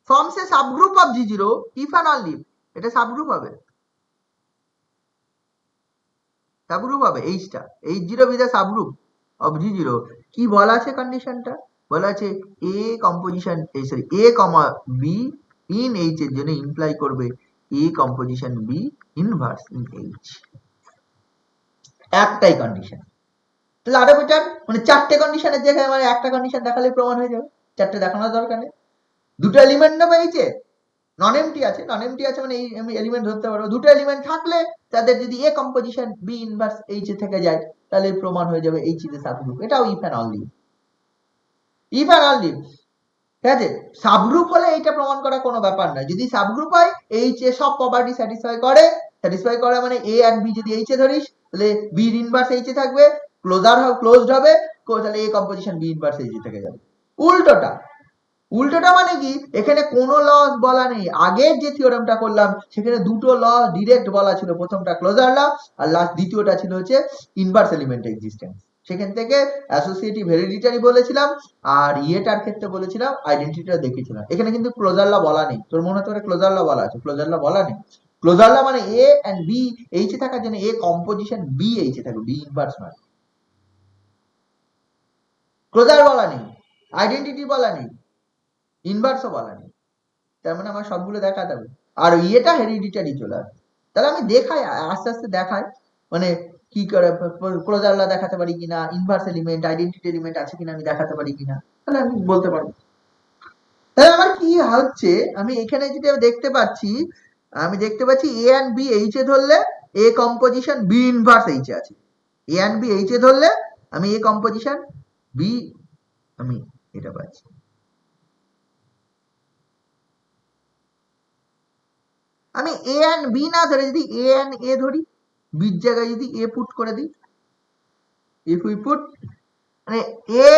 [SPEAKER 1] forms a subgroup of G0 if and only, এটা subgroup হবে, subgroup হবে এইচটা, H0 with a subgroup of G0। কি বলা আছে কন্ডিশনটা, বলা আছে A composition sorry A comma B in H এর জন্য ইমপ্লাই করবে A composition B inverse in H, একটাই কন্ডিশন। তাহলে আরো বেটার, মানে চারটে কন্ডিশনের জায়গায় আমার একটা কন্ডিশন দেখালে প্রমাণ হয়ে যাবে, চারটে দেখানোর দরকার নেই। দুটো এলিমেন্ট নেবে এইচে, নন এমটি আছে, নন এমটি আছে মানে এই আমি এলিমেন্ট ধরতে পারবো, দুটো এলিমেন্ট থাকলে তাদের যদি এ কম্পোজিশন বি ইনভার্স এইচ এ থেকে যায় তাহলে প্রমাণ হয়ে যাবে এইচ ইজ এ সাবগ্রুপ, এটাও if and only, if and only, ঠিক আছে। সাবগ্রুপ হলে এটা প্রমাণ করা কোনো ব্যাপার নয়, যদি সাবগ্রুপ হয় এইচ এ সব প্রপার্টি স্যাটিসফাই করে মানে এ এন্ড বি যদি এইচ এ ধরিস তাহলে বি ইনভার্স এইচ এ থাকবে, ক্লোজড হবে, তাহলে এ কম্পোজিশন বি ইনভার্স এইচ এ থেকে যাবে। উল্টোটা, উল্টোটা মানে কি এখানে কোনো ল বলা নেই, আগের যে থিওরেমটা করলাম সেখানে দুটো ল ডিরেক্ট বলা ছিল, প্রথমটা ক্লোজার ল আর লাস্ট দ্বিতীয়টা ছিল হচ্ছে ইনভার্স এলিমেন্ট এক্সিস্টেন্স, সেখান থেকে অ্যাসোসিয়েটিভ হেরিডিটারি বলেছিলাম আর ইয়েটার ক্ষেত্রে বলেছিলাম আইডেন্টিটিটা দেখেছিলাম। এখানে কিন্তু ক্লোজার ল বলা নেই, তোর মনে হতে পারে ক্লোজার ল বলা আছে, ক্লোজার ল বলা নেই। ক্লোজার ল মানে এ এন্ড বি এইচ এ থাকার জন্য এ কম্পোজিশন বি এইচ এ থাকবে, বি ইনভার্স নয়, ক্লোজার বলা নেই, আইডেন্টিটি বলা নেই, ইনভার্সও বলা নেই, তার মানে আমার সবগুলো দেখাতে হবে আর ইয়েটা হেরিডিটারি চলে আসবে। তাহলে আমি দেখাই আস্তে আস্তে দেখাই মানে কি করে ক্লোজার ল দেখাতে পারি কিনা, ইনভার্স এলিমেন্ট আইডেন্টিটি এলিমেন্ট আছে কিনা আমি দেখাতে পারি কিনা, তাহলে আমি বলতে পারবো। তাহলে আমার কি হচ্ছে আমি এখানে যেটা দেখতে পাচ্ছি, আমি দেখতে পাচ্ছি এ এন্ড বি এইচ এ ধরলে a composition B inverse H এ আছে, এ এন্ড বি এইচ এ ধরলে আমি এ কম্পোজিশন বি আমি এটা পাচ্ছি। আমি এ এন্ড বি না ধরে যদি এ এন্ড এ ধরি, বির জায়গায় যদি এ পুট করে দিই, ইফ উই পুট মানে এ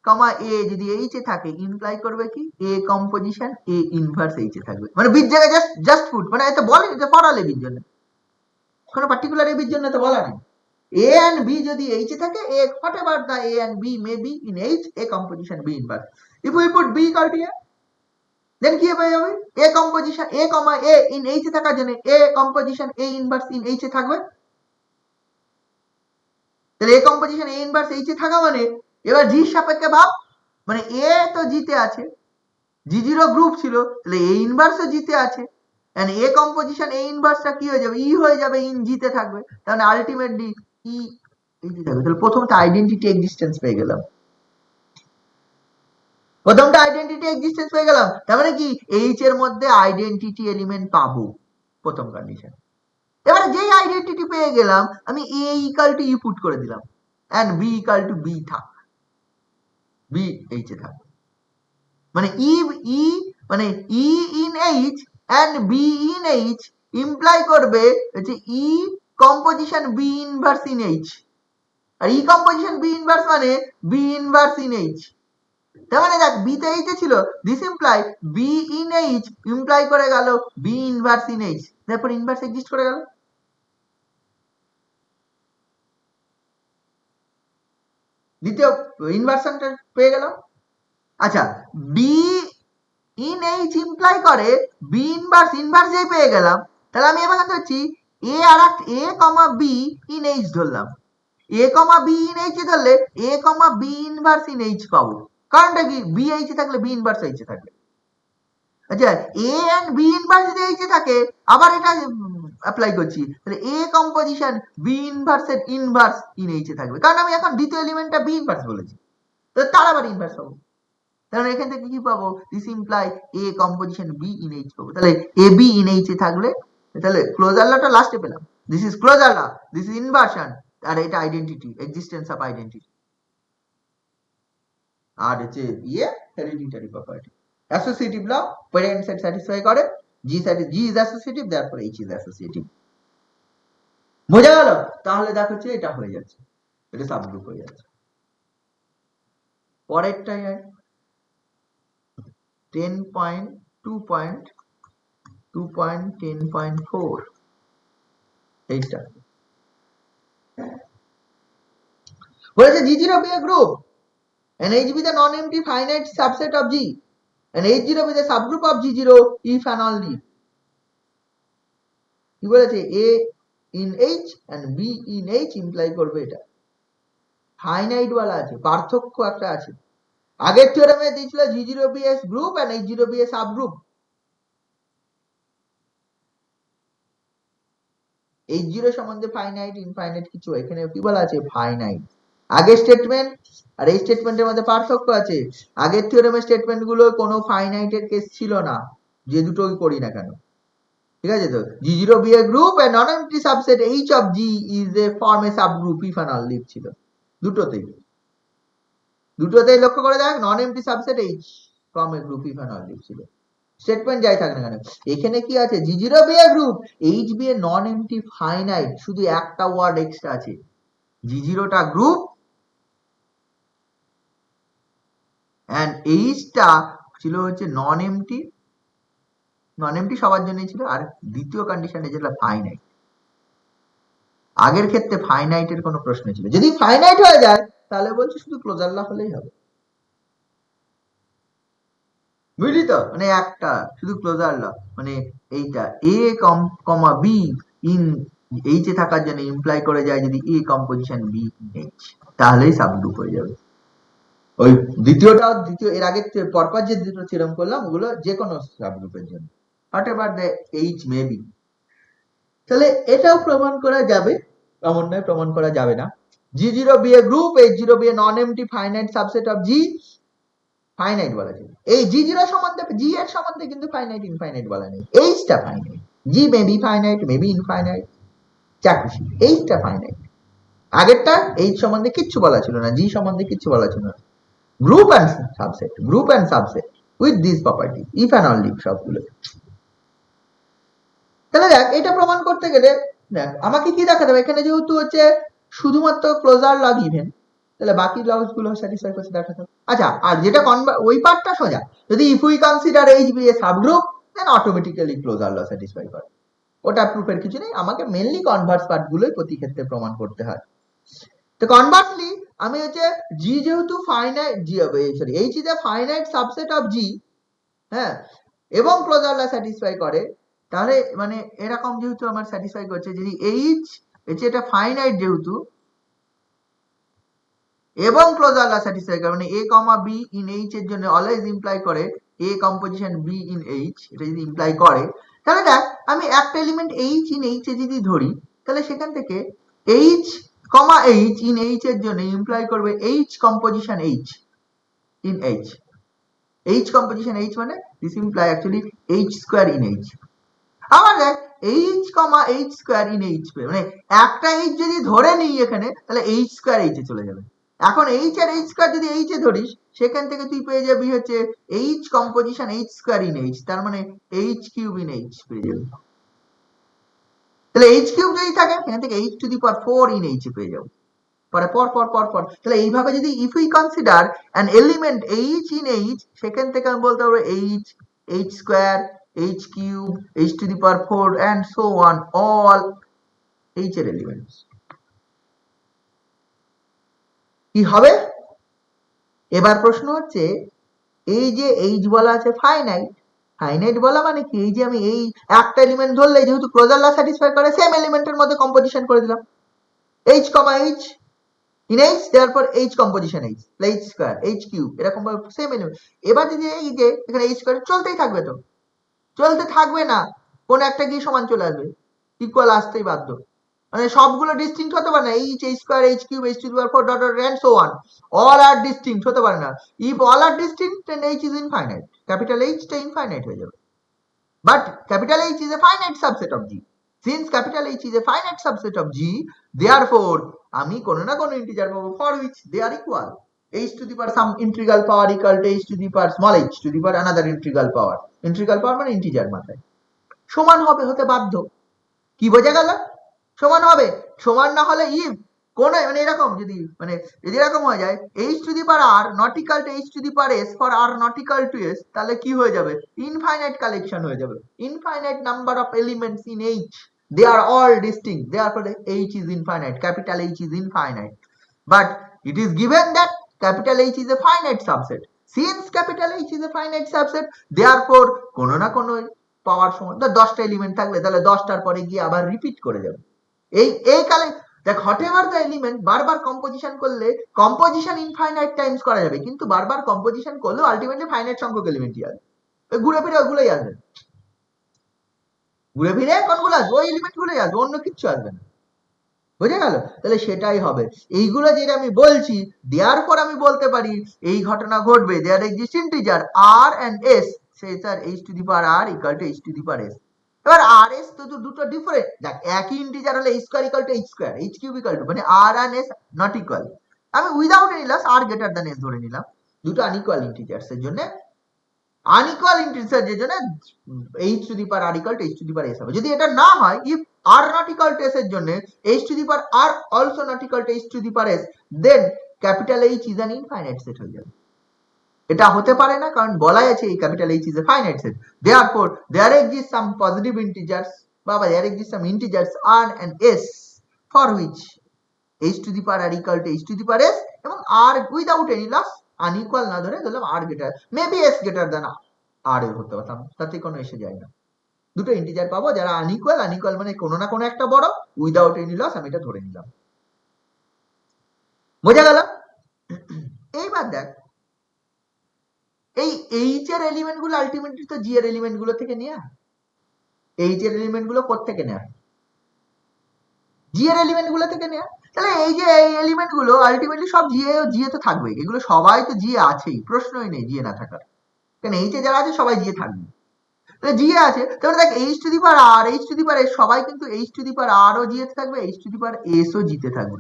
[SPEAKER 1] কমা এ যদি এইচ এ থাকে ইমপ্লাই করবে কি a composition A inverse H এ থাকবে, মানে বির জায়গায় জাস্ট পুট, মানে এটা বলে এটা ফরাল এবির জন্য, কোনো পার্টিকুলার এবির জন্য তো বলা নেই। এ এন্ড বি যদি এইচ এ থাকে এ whatever the a and b may be in h a composition b inverse, if we put b equal to a দেন কি হয়ে যাবে এ composition A comma A in H এ থাকার জন্য a composition A inverse in H এ থাকবে, তাহলে এ composition A inverse H A থাকা মানে এবার জি সাপেক্ষে ভাব, মানে এ তো জিতে আছে, জি জিরো গ্রুপ ছিল, তাহলে এ ইনভার্সও জিতে আছে, এন্ড এ কম্পোজিশন এ ইনভার্সটা কি হয়ে যাবে, ই হয়ে যাবে, ইন জিতে থাকবে, তাহলে আলটিমেটলি ই জিতে থাকবে। তাহলে প্রথমটা আইডেন্টিটি এক্সিস্টেন্স পেয়ে গেলাম, প্রথমটা আইডেন্টিটি এক্সিস্টেন্স পেয়ে গেলাম, তার মানে কি এইচ এর মধ্যে আইডেন্টিটি এলিমেন্ট পাবো, প্রথম কন্ডিশন। এবারে যেই আইডেন্টিটি পেয়ে গেলাম, আমি a equal to e put করে দিলাম, and b equal to b থাক, বি এইচ এ থাক, মানে ই মানে e in H and b in H imply করবে যে e composition B inverse in H, আর ই কম্পোজিশন বি ইনভার্স মানে বি ইনভার্স ইন এইচ। তার মানে দেখ বি তে এইচ ছিল, this imply b in H imply করে গেল বি ইনভার্স ইন এইচ, তারপর ইনভার্স এক্সিস্ট করে গেল। দ্বিতীয় ইনভার্সনটা পেয়ে গেলাম। আচ্ছা, বি ইন এইচ ইমপ্লাই করে বি ইনভার্স, ইনভার্স যেই পেয়ে গেলাম, তাহলে আমি এবার ধরছি এ আর এ কমা বি ইন এইচ ধরলাম, এ কমা বি ইন এইচ ধরলে এ comma B inverse in H পাবো, কারণটা কি বি এইচ থাকলে বি ইনভার্স এইচ থাকবে। আচ্ছা, এ এন্ড বি ইনভার্স যদি এইচ থাকে, আবার এটা অ্যাপ্লাই করছি, তাহলে এ composition B ইনভার্সের inverse in H থাকবে, কারণ আমি এখন দ্বিতীয় এলিমেন্টটা বি ইনভার্স বলেছি, তো তার আবার ইনভার্স পাবো। তাহলে এখান থেকে কি পাবো, this imply A composition b in H পাবো, তাহলে এ বি ইন এইচ থাকলে, তাহলে ক্লোজার লটা লাস্টে পেলাম, this is closure law, this is inversion, আর এটা আইডেন্টিটি, এক্সিস্টেন্স অফ আইডেন্টিটি, আর হচ্ছে ইয়ে hereditary property. Associative law parent set satisfy করে, G is associative, therefore H is associative. বোঝা গেল? তাহলে দেখো হচ্ছে এটা হয়ে যাচ্ছে, এটা সাবগ্রুপ হয়ে যাচ্ছে। পরেরটাই 10.2.10.4 এইটা বলেছে G0 be a group and H be the non-empty finite subset of G and H0 be the subgroup of G0 if and only কি বলেছে A in H and B in H imply করবে এটা, finite ওয়ালা আছে, পার্থক্য একটা আছে। আগের থিওরেমে দিয়েছিল G0 be a group and H0 be a subgroup, H0 সম্বন্ধে ফাইনাইট ইনফাইনাইট কিছু, এখানে কি বলা আছে ফাইনাইট। আগের স্টেটমেন্ট আর এই স্টেটমেন্টের মধ্যে পার্থক্য আছে, আগের থিওরেমের স্টেটমেন্ট গুলো কোনো ফাইনাইটের কেস ছিল না, যে দুটোই করি না কেন, ঠিক আছে? তো G0 be a group and non-empty subset H of G is a form a subgroup if and only ছিল, দুটোতেই লক্ষ্য করে দেখ, নন empty subset H form A group if and only ছিল, স্টেটমেন্ট যাই থাক না কেন। এখানে কি আছে, G0 be a group, H be a non MT finite, শুধু একটা ওয়ার্ড এক্সট্রা আছে, G0 টা গ্রুপ এন্ড H টা ছিল হচ্ছে নন এমটি, নন এমটি সবার জন্যই ছিল, আর দ্বিতীয় কন্ডিশনে যেটা ফাইনাইট, আগের ক্ষেত্রে ফাইনাইটের কোনো প্রশ্ন ছিল, যদি ফাইনাইট হয়ে যায় তাহলে বলছে শুধু ক্লোজার ল হলেই হবে, বুঝলি তো? মানে একটা শুধু ক্লোজার ল, মানে এইটা এ কমা বি ইন এইচ এ থাকার জন্য ইমপ্লাই করে যায় যদি এ কম্পোজিশন বি ইন এইচ, তাহলেই সাবগ্রুপ হয়ে যাবে। ওই দ্বিতীয়টা, দ্বিতীয় এর আগে পরপর যে দুটো থিওরেম করলাম ওগুলো যে কোনো সাবগ্রুপের জন্য, whatever the H may be. তাহলে এটাও প্রমাণ করা যাবে, এমন নয় প্রমাণ করা যাবে না। G0 be a group, H0 be a non-empty finite subset of G, finite বলা যায়। এই G0 সম্বন্ধে, G এর সম্বন্ধে কিন্তু ফাইনাইট ইনফাইনাইট বলা নেই, H টা finite, G may be finite, may be infinite, যা খুশি, H টা ফাইনাইট। আগেরটা H সম্বন্ধে কিচ্ছু বলা ছিল না, G সম্বন্ধে কিচ্ছু বলা ছিল না। Group and subset with this property if and only সবগুলো। তাহলে দেখ এটা প্রমাণ করতে গেলে দেখ আমাকে কি দেখাতে হবে, এখানে যেহেতু হচ্ছে শুধুমাত্র ক্লোজার লগ ইভেন, তাহলে বাকি লগস গুলো স্যাটিসফাই করতে দেখাতে হবে। আচ্ছা, আর যেটা ওই পার্টটা সোজা, যদি if we consider H be a subgroup then automatically closure law satisfy করে, ওটা প্রুফের কিছু নেই, আমাকে মেইনলি কনভার্স পার্ট গুলোই প্রতি ক্ষেত্রে প্রমাণ করতে হয়। তো কনভার্সলি আমি হচ্ছে G যেহেতু finite, sorry H is a finite subset of G, হ্যাঁ, এবং ক্লোজার ল স্যাটিসফাই করে, তাহলে মানে এরকম যেহেতু আমার স্যাটিসফাই করছে, যদি H এটা ফাইনাইট যেহেতু এবং ক্লোজার ল স্যাটিসফাই করে, মানে A, B ইন H এর জন্য অলওয়েজ ইমপ্লাই করে a composition b in H, এটা যদি ইমপ্লাই করে, তাহলে দেখ আমি একটা এলিমেন্ট এইচ ইন এইচ এ যদি ধরি, তাহলে সেখান থেকে h comma h in H এর জন্য ইমপ্লাই করবে h composition h in H. H composition h মানে this imply actually h square in H. আবার দেখ h comma h square in H মানে একটা এইচ যদি ধরে নিই এখানে, তাহলে এইচ স্কোয়ার এইচ এ চলে যাবে। এখন এইচ আর এইচ স্কোয়ার যদি এইচ এ ধরিস, সেখান থেকে তুই পেয়ে যাবি হচ্ছে H composition H square in H, তার মানে এইচ কিউব ইন এইচ পেয়ে যাবে। তাহলে এইচ কিউব যদি থাকে, এখান থেকে H to the power 4 in H এ পেয়ে যাবো। পরে পর পর পর পর তাহলে এইভাবে যদি if we consider an element h in H, সেখান থেকে আমি বলতে পারবো H, H square, H cube, H to the power 4 and so on, all H এর এলিমেন্টস। কি হবে? এবার প্রশ্ন হচ্ছে, এই যে এইচ বলা আছে ফাইনাইট, ফাইনাইট বলা মানে কি? এই যে আমি এই একটা এলিমেন্ট ধরলে যেহেতু ক্লোজার ল স্যাটিসফাই করে, সেম এলিমেন্টের মধ্যে কম্পোজিশন করে দিলাম h comma h in H, তারপর h composition h, H square, H cube, এরকম ভাবে সেম এলিমেন্ট। এবার যদি এই যে এখানে এইচ স্কোয়ার চলতেই থাকবে, তো চলতে থাকবে না, কোন একটা গিয়ে সমান চলে আসবে, ইকুয়াল আসতেই বাধ্য। মানে সবগুলো ডিস্টিংক্ট হতে পারে না, H, H square, H cube, H to the power 4 dot dot and so on, all are distinct হতে পারে না। If all are distinct then H is infinite, capital H টা ইনফাইনাইট হয়ে যাবে। But capital H is a finite subset of G. Since capital H is a finite subset of G, therefore আমি কোনো না কোনো ইন্টিজার পাবো for which they are equal, h to the power some integral power equal to h to the power small h to the power another integral power, integral power মানে integer মাত্রায় সমান হবে, হতে বাধ্য। কি বোঝা গেল? সমান হবে। সমান না হলে ইফ কোন মানে এরকম যদি এরকম হয়ে যায় h to the power r not equal to h to the power s for r not equal to s, তাহলে কি হয়ে যাবে? ইনফাইনাইট কালেকশন হয়ে যাবে, infinite number of elements in h, they are all distinct, therefore h is infinite, capital H is infinite. But it is given that capital H is a finite subset. Since capital H is a finite subset, therefore কোনো না কোনো পাওয়ার সমান 10টা element থাকলে তাহলে 10টার পরে গিয়ে আবার রিপিট করে যাবে। এই কালে দেখ হোয়াটএভার দ্য এলিমেন্ট, বারবার কম্পোজিশন করলে কম্পোজিশন ইনফাইনাইট টাইমস করা যাবে, কিন্তু বারবার কম্পোজিশন করলেও আলটিমেটলি ফাইনাইট সংখ্যক এলিমেন্টই আসবে। ঘুরে ফিরে ওগুলোই আসবে, ঘুরে ফিরে কোনগুলো আসবে? ওই এলিমেন্ট গুলোই আসবে, অন্য কিছু আসবে না। বুঝে গেল? তাহলে সেটাই হবে। এইগুলো যেটা আমি বলছি, দেওয়ার পর আমি বলতে পারি এই ঘটনা ঘটবে, there exist integer r and s, সেই sir h to the power r equal to h to the power s। এবার r s তো দুটো ডিফারেন্ট, দেখ একই ইন্টিজার হলে h square equal to h square, h cube equal to মানে r and s not equal, আমি without any loss r greater than s ধরে নিলাম, দুটো আনইকুয়াল ইন্টিজারস এর জন্য আনইকুয়াল ইন্টিজার এর জন্য h to the power r equal to h to the power s হবে। যদি এটা না হয়, if r not equal to s এর জন্য h to the power r also not equal to h to the power s, then capital H is an infinite set হয়ে যাবে। এটা হতে পারে না, কারণ বলাই আছে এই capital H is a finite set, therefore there exists some positive integers, বাবা there exists some integers r and s for which h to the power r equal to h to the power s, এবং r without any loss unequal না ধরে ধরলাম r greater, maybe s greater than r এর হতে পারতাম, তাতে কোনো এসে যায় না। দুটো ইন্টিজার পাবো যারা আনইকুয়াল, আনইকুয়াল মানে কোনো না কোনো একটা বড়, উইদাউট এনি লস আমি এটা ধরে নিলাম। বোঝা গেল? এইবার দেখ এই এইচ এর এলিমেন্ট গুলো আলটিমেটলি তো জি এর এলিমেন্ট গুলো থেকে নেয়া, এইচ এর এলিমেন্ট গুলো কোত্থেকে নেয়া? জি এর এলিমেন্ট গুলো থেকে নেয়া। তাহলে এই যে এই এলিমেন্ট গুলো আলটিমেটলি সব জি এ তো থাকবে, এগুলো সবাই তো জি এ আছেই, প্রশ্নই নেই জি এ না থাকার, কারণ এইচ এ যারা আছে সবাই জি এ থাকবে। জি এ আছে, তাহলে দেখ H to the power r, H to the power s, সবাই কিন্তু h to the power R O G এ থাকবে, H to the power s ও জিতে থাকবে,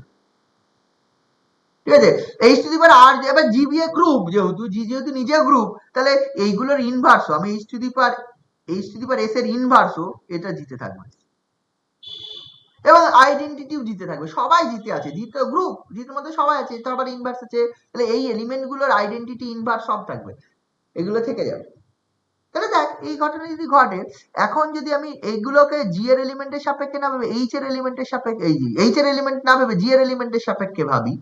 [SPEAKER 1] ঠিক আছে? এইচ টু দি পাওয়ার আর, এবার জি বি এ গ্রুপ, যেহেতু নিজে গ্রুপ, তাহলে এইগুলোর ইনভার্সও আমি H to the power s এর ইনভার্সও এটা জিতে থাকবে, এবং আইডেন্টিটিও জিতে থাকবে, সবাই জিতে আছে, জিতে গ্রুপ, জিতের মধ্যে সবাই আছে, তো আবার ইনভার্স আছে, তাহলে এই এলিমেন্ট গুলোর আইডেন্টিটি ইনভার্স সব থাকবে, এগুলো থেকে যাবে। তাহলে দেখ এই ঘটনা যদি ঘটে, এখন যদি আমি এইগুলোকে জি এর এলিমেন্টের সাপেক্ষে না ভেবে এইচ এর এলিমেন্টের সাপেক্ষে, এইচ এর এলিমেন্ট না ভেবে জি এর এলিমেন্টের সাপেক্ষে ভাবি,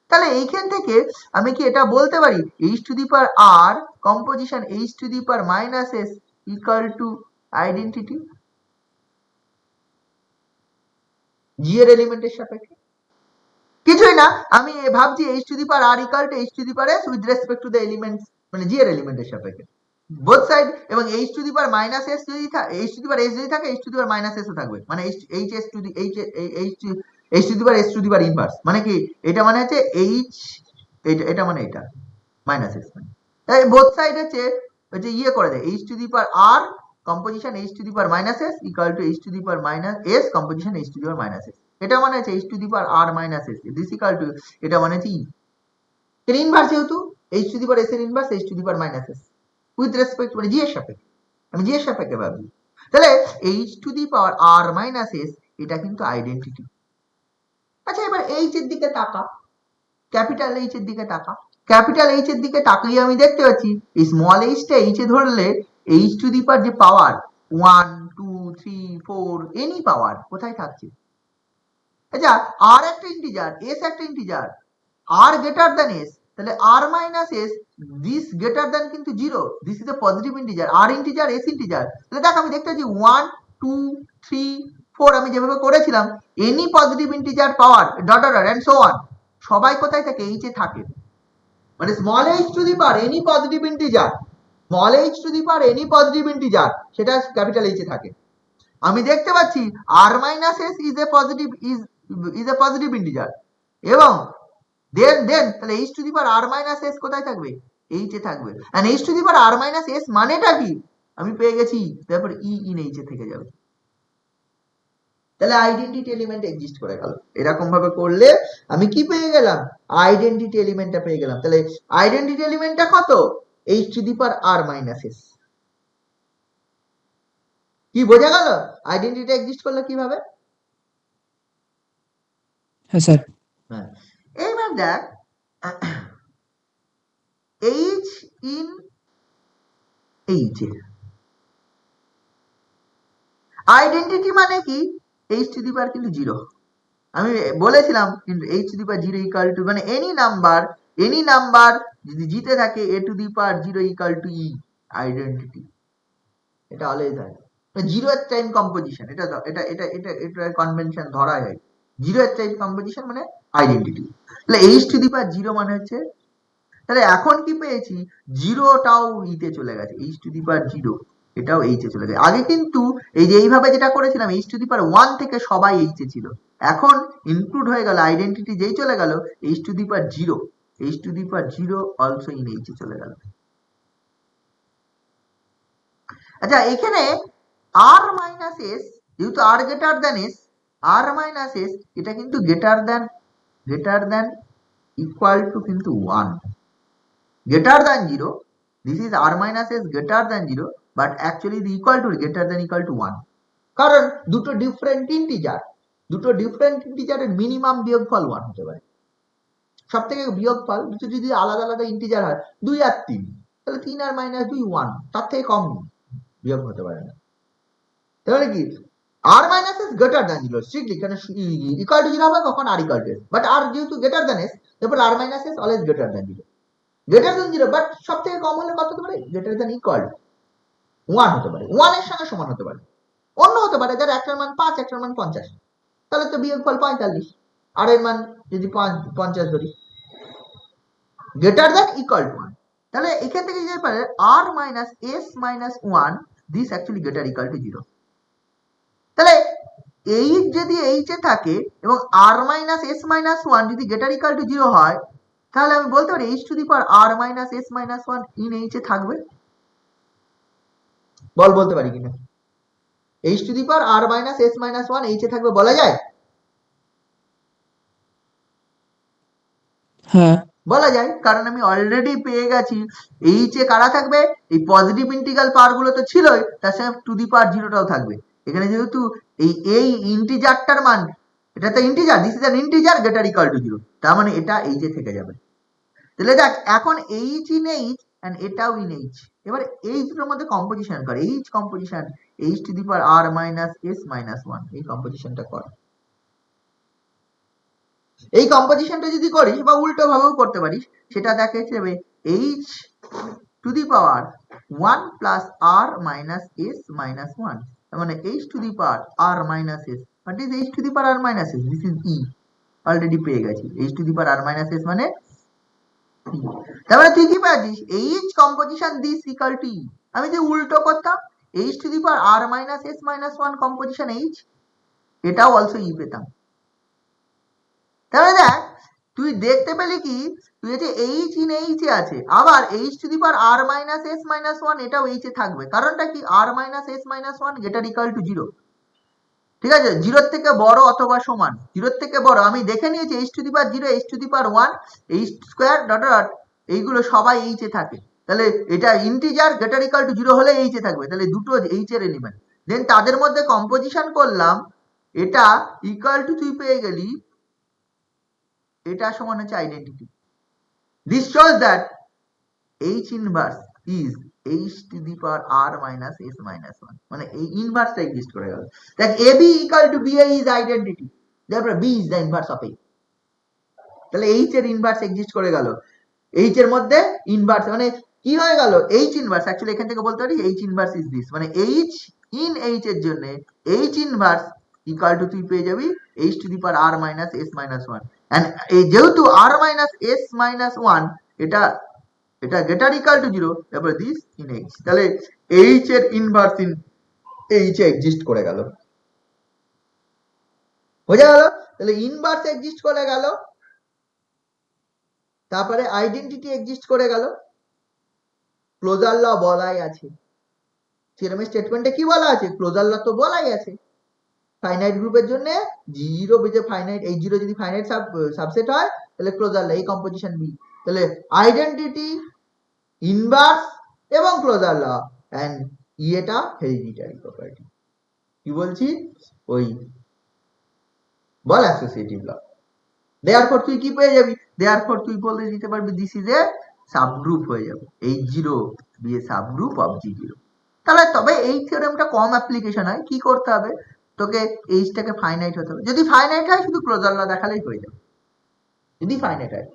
[SPEAKER 1] তাহলে এইখান থেকে আমি কি এটা বলতে পারি H to the power r composition H to the power minus s equal to identity G এর এলিমেন্টের সাপেক্ষে? কিছুই না, আমি ভাবছি h to the power r equal to H to the power s with respect to the elements, মানে G এর এলিমেন্টের সাপেক্ষে। বোথ সাইড, এবং h to the power minus s যদি h to the power s যদি থাকে h to the power minus এসও থাকবে, মানে H s to the H to the power s to the power inverse, মানে কি এটা মানে হচ্ছে এইচ, এটা মানে এটা মাইনাস এস, মানে বোথ সাইড হচ্ছে ইয়ে করে দেয় H to the power r composition H to the power minus s equal to H to the power minus s composition H to the power minus s, এটা মানে হচ্ছে H to the power r minus s this equal to, এটা মানে হচ্ছে e এর inverse, যেহেতু h to the power s এর inverse h to the power minus s with respect, মানে জি এর সাপেক্ষে, আমি জি এর সাপেক্ষে ভাবি, তাহলে H to the power r minus s এটা কিন্তু আইডেন্টিটি। আচ্ছা এবার এইচ এর দিকে তাকা, ক্যাপিটাল এইচ এর দিকে তাকা, ক্যাপিটাল এইচ এর দিকে তাকিয়ে আমি দেখতে পাচ্ছি এই স্মল এইচটা এইচ এ ধরলে এইচ টু দি পাওয়ার যে পাওয়ার 1 2 3 4 এনি পাওয়ার কোথায় থাকছে? আচ্ছা আর একটা ইন্টিজার, এস একটা integer, r greater than s, তাহলে r minus s this greater than কিন্তু zero, this is a positive integer, r integer s integer, তাহলে দেখ আমি দেখতে পাচ্ছি 1 2 3 4 আমি যেভাবে করেছিলাম any positive integer power dot dot and so on সবাই কোথায় থাকে? এইচ এ থাকে, মানে small h to the power any positive integer, small h to the power any positive integer সেটা ক্যাপিটাল এইচ এ থাকে। আমি দেখতে পাচ্ছি r minus s is a positive is a positive integer, এবং দেন তাহলে H to the power r minus s কোথায় থাকবে? এইচ এ থাকবে, and H to the power r minus s মানেটা কি? আমি পেয়ে গেছি, তারপর ই ইন এইচ এ থেকে যাবে, তাহলে আইডেন্টিটি এলিমেন্ট এক্সিস্ট করে গেল। এরকম ভাবে করলে আমি কি পেয়ে গেলাম? আইডেন্টিটি এলিমেন্টটা পেয়ে গেলাম। তাহলে আইডেন্টিটি এলিমেন্টটা কত? H to the power r minus s. কি বোঝা গেল আইডেন্টিটি এক্সিস্ট করলে কিভাবে?
[SPEAKER 3] হ্যাঁ স্যার।
[SPEAKER 1] হ্যাঁ, এইবার দেখ H in H A identity মানে কি? এইচ টু দি পাওয়ার কিন্তু জিরো, আমি বলেছিলাম কিন্তু h to the power zero equal to, মানে এনি নাম্বার যদি জিতে থাকে a to the power zero equal to e identity, এটা অলওয়েজ হয় জিরো এর টাইম কম্পোজিশন, এটা এটা এটা এটা এটা কনভেনশন ধরা হয়, জিরো এর টাইম কম্পোজিশন মানে আইডেন্টিটি। তাহলে H to the power zero মানে হচ্ছে, তাহলে এখন কি পেয়েছি? জিরোটাও ইতে চলে গেছে, H to the power zero এটাও এইচ এ চলে গেছে। আগে কিন্তু এই যে এইভাবে যেটা করেছিলাম H to the power one থেকে সবাই এইচ এ ছিল, এখন ইনক্লুড হয়ে গেল আইডেন্টিটি যেই চলে গেল H to the power zero, H to the power zero also in H এ চলে গেল। আচ্ছা এখানে আর মাইনাস এস, যেহেতু আর গ্রেটার দ্যান এস, আর মাইনাস এস এটা কিন্তু গ্রেটার দ্যান ইকুয়াল টু কিন্তু one, greater than 0, this is r minus s greater than 0, but actually the equal to greater than equal to 1, কারণ দুটো ডিফারেন্ট ইন্টিজারের মিনিমাম বিয়োগফল 1 হতে পারে, সব থেকে বিয়োগফল দুটো যদি আলাদা আলাদা ইন্টিজার হয় 2 আর 3, তাহলে 3 আর মাইনাস 2 1, তার থেকে কম বিয়োগ হতে পারে না। তাহলে কি r minus s greater than 0 strictly কারণ ইকুয়াল টু 0 হবে কখন r equal to s, but r যেহেতু গ্রেটার দ্যান s তারপর r minus s always greater than 0, greater than 0, but সব থেকে কম হলে কত হতে পারে? গ্রেটার দ্যান ইকুয়াল 1 হতে পারে, 1 এর সঙ্গে সমান হতে পারে, অন্য হতে পারে যার একটার মান 5 একটার মান 50, তাহলে তো বিয়োগফল 45, আর এর মান যদি 50 ধরি, গ্রেটার দ্যান ইকুয়াল টু 1, তাহলে এখান থেকে যেতে পারে r minus s minus 1 this actually greater equal to 0, তাহলে এইচ যদি এইচ এ থাকে এবং r মাইনাস s মাইনাস 1 যদি গ্রেটার ইকুয়াল টু 0 হয়, তাহলে আমি বলতে পারি H to the power r minus s minus 1 in H এ থাকবে, বলতে পারি কিনা? H to the power r minus s minus 1 H এ থাকবে বলা যায়?
[SPEAKER 3] হ্যাঁ।
[SPEAKER 1] বলা যায়, কারণ আমি অলরেডি পেয়ে গেছি এইচ এ কারা থাকবে, এই পজিটিভ ইন্টিগ্রাল পাওয়ার গুলো তো ছিলই, তার সঙ্গে টু দি পাওয়ার জিরোটাও থাকবে। এখানে যেহেতু এই ইন্টিজারটার মান, এটা তো integer, this is an integer greater equal to 0, তার মানে এটা এইচ এ থেকে যাবে। তাহলে দেখ এখন এইচ ইন এইচ এন্ড এটাও ইন এইচ, এবার এই দুটোর মধ্যে কম্পোজিশন কর, H composition H to the power r minus s minus 1, এই কম্পোজিশনটা কর। এই কম্পোজিশনটা যদি করিস বা উল্টো ভাবেও করতে পারিস, সেটা দেখে যাবে h to the power 1 plus r minus s minus 1, তার মানে h to the power r minus s, what is h to the power r minus s? This is e, already পেয়ে গেছি h to the power r minus s মানে তার মানে তুই কি পাচ্ছিস h composition this equal to ই। আমি যদি উল্টো করতাম h to the power r minus s minus one composition H, এটাও অলসো ই পেতাম। তাহলে দেখ তুই দেখতে পেলি কি তুই যে এইচ ইন এইচ এ আছে, আবার h to the power r minus s minus one এটাও এইচ এ থাকবে। কারণটা কি r minus s minus one greater equal to zero. ঠিক আছে, জিরোর থেকে বড় অথবা সমান, জিরোর থেকে বড় আমি দেখে নিয়েছি H to the power zero, H to the power one, H square dot dot এইগুলো সবাই এইচ এ থাকে। তাহলে এটা integer greater equal to zero হলে এইচ এ থাকবে, তাহলে দুটো এইচ এর এলিমেন্ট। দেন তাদের মধ্যে কম্পোজিশন করলাম, এটা ইকাল টু তুই পেয়ে গেলি, এটা সমান হচ্ছে identity. This shows that h inverse is h to the power r minus s minus one, মানে এই ইনভার্সটা এক্সিস্ট করে গেল। দেখ a B equal to b is identity, তারপরে b is the inverse of এ। তাহলে এইচ এর ইনভার্স এক্সিস্ট করে গেল, এইচ এর মধ্যে ইনভার্স মানে কি হয়ে গেল এইচ ইনভার্স। অ্যাকচুয়ালি এখান থেকে বলতে পারি এইচ ইনভার্স ইজ দিস, মানে এইচ ইন এইচ এর জন্য এইচ ইনভার্স ইকাল টু তুই পেয়ে যাবি H to the power r minus s minus one. And এই যেহেতু r minus s minus one এটা এটা গ্রেটার ইকাল টু জিরো, তারপরে দিস ইন এইচ, তাহলে এইচ এর ইনভার্স ইন এইচ এ এক্সিস্ট করে গেল। বোঝা গেল? তাহলে ইনভার্স এক্সিস্ট করে গেল, তারপরে আইডেন্টিটি এক্সিস্ট করে গেল, ক্লোজার ল বলাই আছে। থিওরেমের স্টেটমেন্টে কি বলা আছে? ক্লোজার ল তো বলাই আছে। ফাইনাইট গ্রুপের জন্য জিরো যে ফাইনাইট, এই জিরো যদি ফাইনাইট সাবসেট হয় তাহলে ক্লোজার ল এই কম্পোজিশন বি। তাহলে আইডেন্টিটি, ইনভার্স এবং ক্লোজার ল এন্ড এটা হেরিডিটারি প্রপার্টি। কি বলছি? ওই বল অ্যাসোসিয়েটিভ ল। দেয়ারফর তুই কি পেয়ে যাবি? দেয়ারফর তুই বলে দিতে পারবি দিস ইজ এ সাবগ্রুপ হয়ে যাবে, H zero be a subgroup of G zero. তাহলে তবে এই থিওরেমটা কম অ্যাপ্লিকেশন হয়। কি করতে হবে তোকে? এইচটাকে ফাইনাইট হতে হবে। যদি ফাইনাইট হয় শুধু ক্লোজার ল দেখালেই হয়ে যাবে। যদি ফাইনাইট হয়,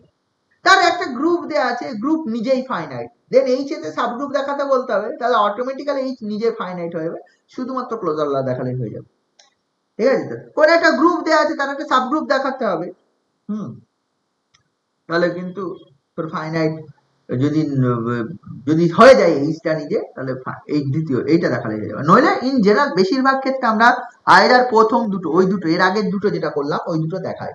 [SPEAKER 1] তার একটা গ্রুপ দেয়া আছে, গ্রুপ নিজেই ফাইনাইট, দেন এইচ এতে সাবগ্রুপ দেখাতে বলতে হবে, তাহলে অটোমেটিক্যালি এইচ নিজে ফাইনাইট হয়ে যাবে, শুধুমাত্র ক্লোজার ল দেখালেই হয়ে যাবে। ঠিক আছে? তো কোন একটা গ্রুপ দেয়া আছে, তার একটা সাবগ্রুপ দেখাতে হবে। তাহলে কিন্তু তোর ফাইনাইট যদি যদি হয়ে যায় এইচটা নিজে, তাহলে এই দ্বিতীয় এইটা দেখালে হয়ে যাবে। নইলে ইন জেনারেল বেশিরভাগ ক্ষেত্রে আমরা আইদার প্রথম দুটো, ওই দুটো এর আগের দুটো যেটা করলাম ওই দুটো দেখাই,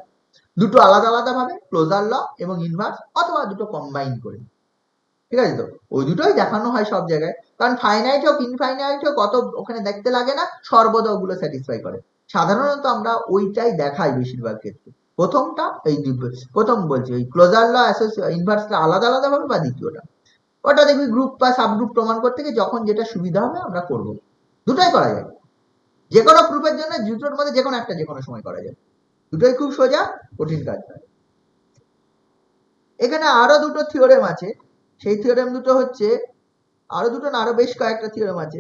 [SPEAKER 1] দুটো আলাদা আলাদা ভাবে ক্লোজার ল এবং ইনভার্স, অথবা দুটো কম্বাইন করে। ঠিক আছে? তো ওই দুটোই দেখানো হয় সব জায়গায়, কারণ ফাইনাইট হোক ইনফাইনাইট হোক অত ওখানে দেখতে লাগে না, সর্বদা ওগুলো স্যাটিসফাই করে। সাধারণত আমরা ওইটাই দেখাই বেশিরভাগ ক্ষেত্রে, প্রথমটা এই প্রথম বলছি ওই ক্লোজার ল ইনভার্সটা আলাদা আলাদা ভাবে, বা দ্বিতীয়টা ওটা দেখবি গ্রুপ বা সাবগ্রুপ প্রমাণ করতে গিয়ে যখন যেটা সুবিধা হবে আমরা করব। দুটোই করা যায়, যে কোনো গ্রুপের জন্য দুটোর মধ্যে যে কোনো একটা যে কোনো সময় করা যায়, দুটোই খুব সোজা, কঠিন কাজ নয়। এখানে আরো দুটো থিওরেম আছে, সেই থিওরেম দুটো হচ্ছে, আরো দুটো না আরো বেশ কয়েকটা থিওরেম আছে।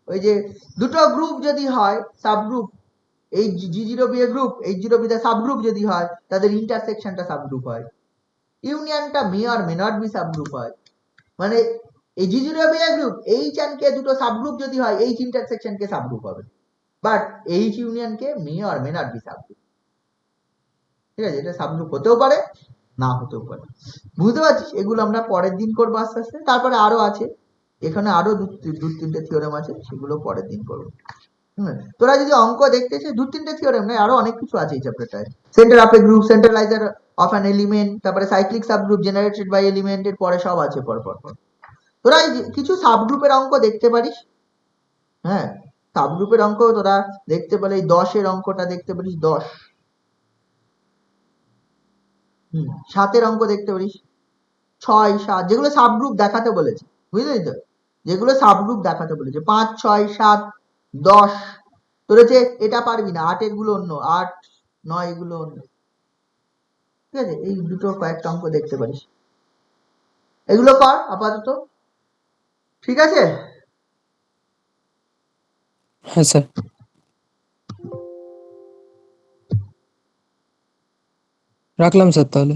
[SPEAKER 1] ওই যে দুটো গ্রুপ যদি হয় সাবগ্রুপ, এই G zero be a group, H zero be subgroup যদি হয়, তাদের ইন্টারসেকশনটা সাবগ্রুপ হয়। ইউনিয়নটা may or may not be subgroup হয়। মানে এই G zero be a group H and K দুটো সাবগ্রুপ যদি হয়, এইচ ইন্টারসেকশন কে সাবগ্রুপ হবে, but H union K may or may not be subgroup. ঠিক আছে? এটা সাবগ্রুপ হতেও পারে, না হতেও পারে। বুঝতে পারছিস? এগুলো আমরা পরের দিন করবো আস্তে আস্তে। তারপরে আরো আছে, এখানে আরো দু তিনটে থিওরেম আছে, সেগুলো পরের দিন করবো। তোরা যদি অঙ্ক দেখতে চাই, দু তিনটে থিওরেম নয়, আরো অনেক কিছু আছে এই চ্যাপ্টারটায়। Centre of a group, centraliser of an element, তারপরে cyclic subgroup generated by element, এর পরে সব আছে পর পর পর। তোরা কিছু সাবগ্রুপের অঙ্ক দেখতে পারিস। হ্যাঁ, সাবগ্রুপের অঙ্ক তোরা দেখতে পারিস, 10-এর অঙ্কটা দেখতে পারিস, 10। 7-এর অঙ্ক দেখতে পারিস, 6, 7, যেগুলো সাবগ্রুপ দেখাতে বলেছে, বুঝলি তো? যেগুলো সাবগ্রুপ দেখাতে বলেছে, 5, 6, 7, 10। তোর হচ্ছে এটা পারবি না, 8-এর গুলো অন্য, 8, 9 এগুলো অন্য। ঠিক আছে? এই দুটো কয়েকটা অঙ্ক দেখতে পারিস, এগুলো কর আপাতত। ঠিক আছে?
[SPEAKER 3] হ্যাঁ স্যার, রাখলাম স্যার তাহলে।